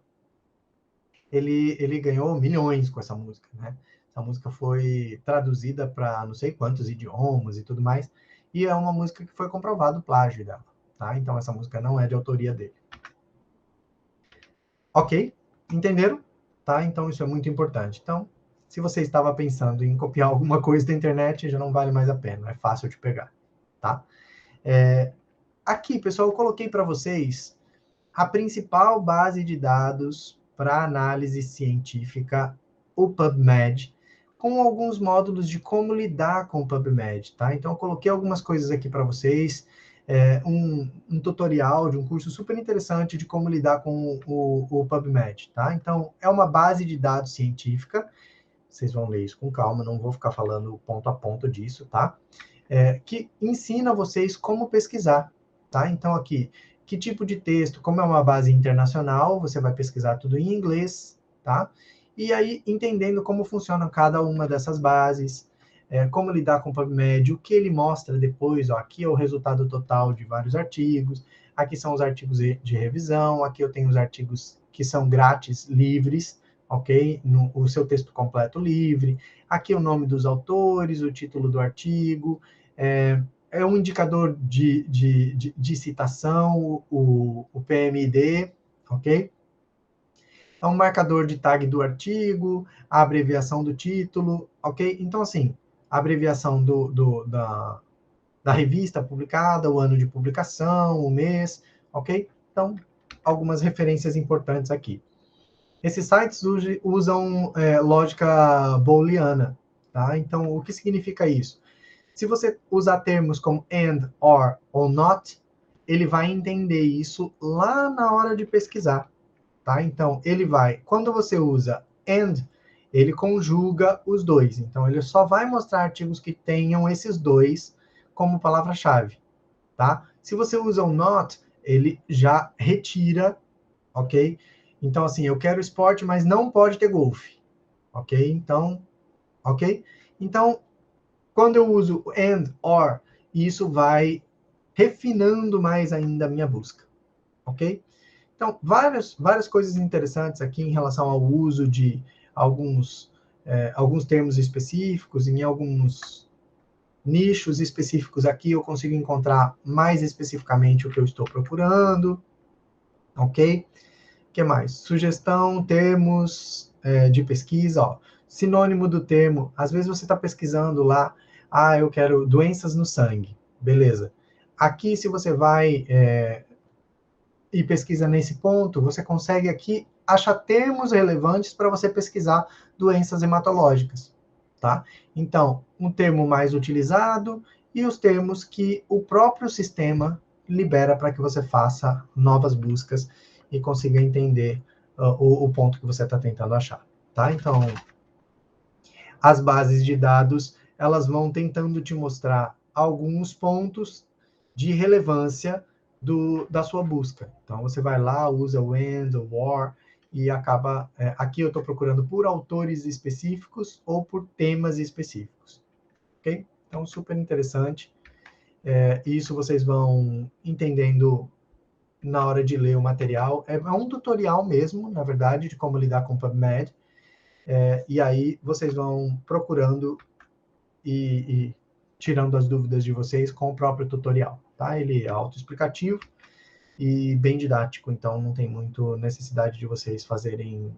ele ganhou milhões com essa música, né? Essa música foi traduzida para não sei quantos idiomas e tudo mais, e é uma música que foi comprovado o plágio dela, tá? Então essa música não é de autoria dele. Ok? Entenderam? Tá? Então isso é muito importante. Então, se você estava pensando em copiar alguma coisa da internet, já não vale mais a pena, é fácil de pegar, tá? Aqui, pessoal, eu coloquei para vocês a principal base de dados para análise científica, o PubMed, com alguns módulos de como lidar com o PubMed, tá? Então, eu coloquei algumas coisas aqui para vocês, um tutorial de um curso super interessante de como lidar com o PubMed, tá? Então, é uma base de dados científica, vocês vão ler isso com calma, não vou ficar falando ponto a ponto disso, tá? Que ensina vocês como pesquisar, tá? Então, aqui, que tipo de texto, como é uma base internacional, você vai pesquisar tudo em inglês, tá? E aí, entendendo como funciona cada uma dessas bases, como lidar com o PubMed, o que ele mostra depois, ó, aqui é o resultado total de vários artigos, aqui são os artigos de revisão, aqui eu tenho os artigos que são grátis, livres, ok? O seu texto completo livre, aqui o nome dos autores, o título do artigo, é um indicador de citação, o PMID, ok? É um marcador de tag do artigo, a abreviação do título, ok? Então, assim, a abreviação da revista publicada, o ano de publicação, o mês, ok? Então, algumas referências importantes aqui. Esses sites usam lógica booleana, tá? Então, o que significa isso? Se você usar termos como and, or ou not, ele vai entender isso lá na hora de pesquisar, tá? Então, ele vai, quando você usa and, ele conjuga os dois. Então, ele só vai mostrar artigos que tenham esses dois como palavra-chave, tá? Se você usa o not, ele já retira, ok? Então, assim, eu quero esporte, mas não pode ter golfe, ok? Então, ok? Então, quando eu uso and, or, isso vai refinando mais ainda a minha busca, ok? Então, várias coisas interessantes aqui em relação ao uso de alguns termos específicos, em alguns nichos específicos aqui eu consigo encontrar mais especificamente o que eu estou procurando, ok? O que mais? Sugestão, termos de pesquisa, ó. Sinônimo do termo, às vezes você está pesquisando lá, eu quero doenças no sangue, beleza. Aqui, se você vai e pesquisa nesse ponto, você consegue aqui achar termos relevantes para você pesquisar doenças hematológicas, tá? Então, um termo mais utilizado e os termos que o próprio sistema libera para que você faça novas buscas e consiga entender o ponto que você está tentando achar, tá? Então, as bases de dados, elas vão tentando te mostrar alguns pontos de relevância da sua busca. Então, você vai lá, usa o AND, o OR, e acaba... aqui eu estou procurando por autores específicos ou por temas específicos. Ok? Então, super interessante. Isso vocês vão entendendo na hora de ler o material. É um tutorial mesmo, na verdade, de como lidar com o PubMed. E aí vocês vão procurando e tirando as dúvidas de vocês com o próprio tutorial, tá? Ele é autoexplicativo e bem didático, então não tem muito necessidade de vocês fazerem...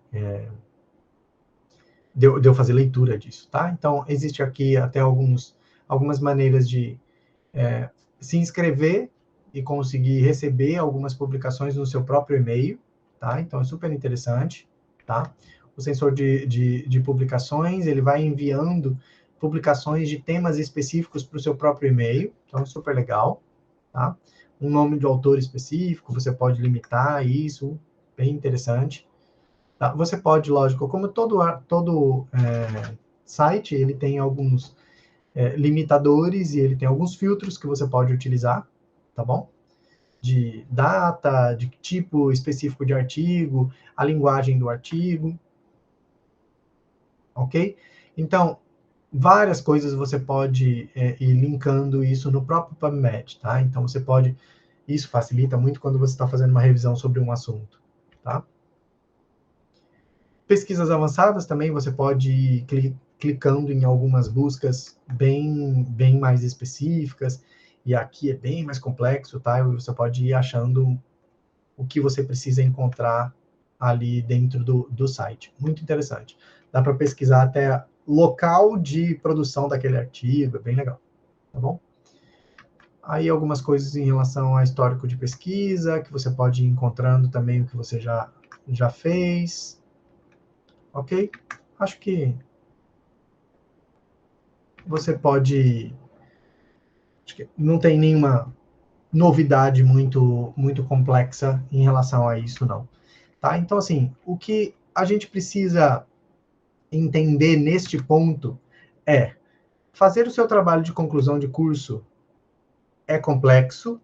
de eu fazer leitura disso, tá? Então, existe aqui até algumas maneiras de se inscrever e conseguir receber algumas publicações no seu próprio e-mail, tá? Então, é super interessante, tá? O sensor de publicações, ele vai enviando publicações de temas específicos para o seu próprio e-mail, então é super legal, tá? Um nome de autor específico, você pode limitar isso, bem interessante. Tá? Você pode, lógico, como todo site, ele tem alguns limitadores e ele tem alguns filtros que você pode utilizar, tá bom? De data, de tipo específico de artigo, a linguagem do artigo, ok? Então, várias coisas você pode ir linkando isso no próprio PubMed, tá? Então, isso facilita muito quando você está fazendo uma revisão sobre um assunto, tá? Pesquisas avançadas também, você pode ir clicando em algumas buscas bem mais específicas, e aqui é bem mais complexo, tá? E você pode ir achando o que você precisa encontrar ali dentro do site. Muito interessante. Dá para pesquisar até local de produção daquele artigo, é bem legal, tá bom? Aí algumas coisas em relação a histórico de pesquisa, que você pode ir encontrando também o que você já fez, ok? Acho que você pode... Acho que não tem nenhuma novidade muito complexa em relação a isso, não. Tá? Então, assim, o que a gente precisa entender neste ponto é: fazer o seu trabalho de conclusão de curso é complexo,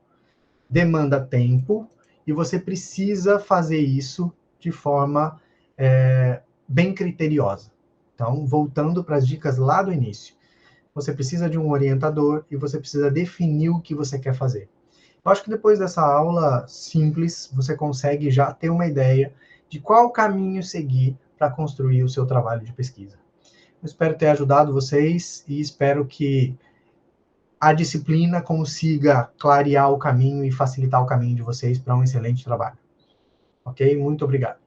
demanda tempo, e você precisa fazer isso de forma bem criteriosa. Então, voltando para as dicas lá do início, você precisa de um orientador e você precisa definir o que você quer fazer. Eu acho que depois dessa aula simples, você consegue já ter uma ideia de qual caminho seguir para construir o seu trabalho de pesquisa. Eu espero ter ajudado vocês e espero que a disciplina consiga clarear o caminho e facilitar o caminho de vocês para um excelente trabalho. Ok? Muito obrigado.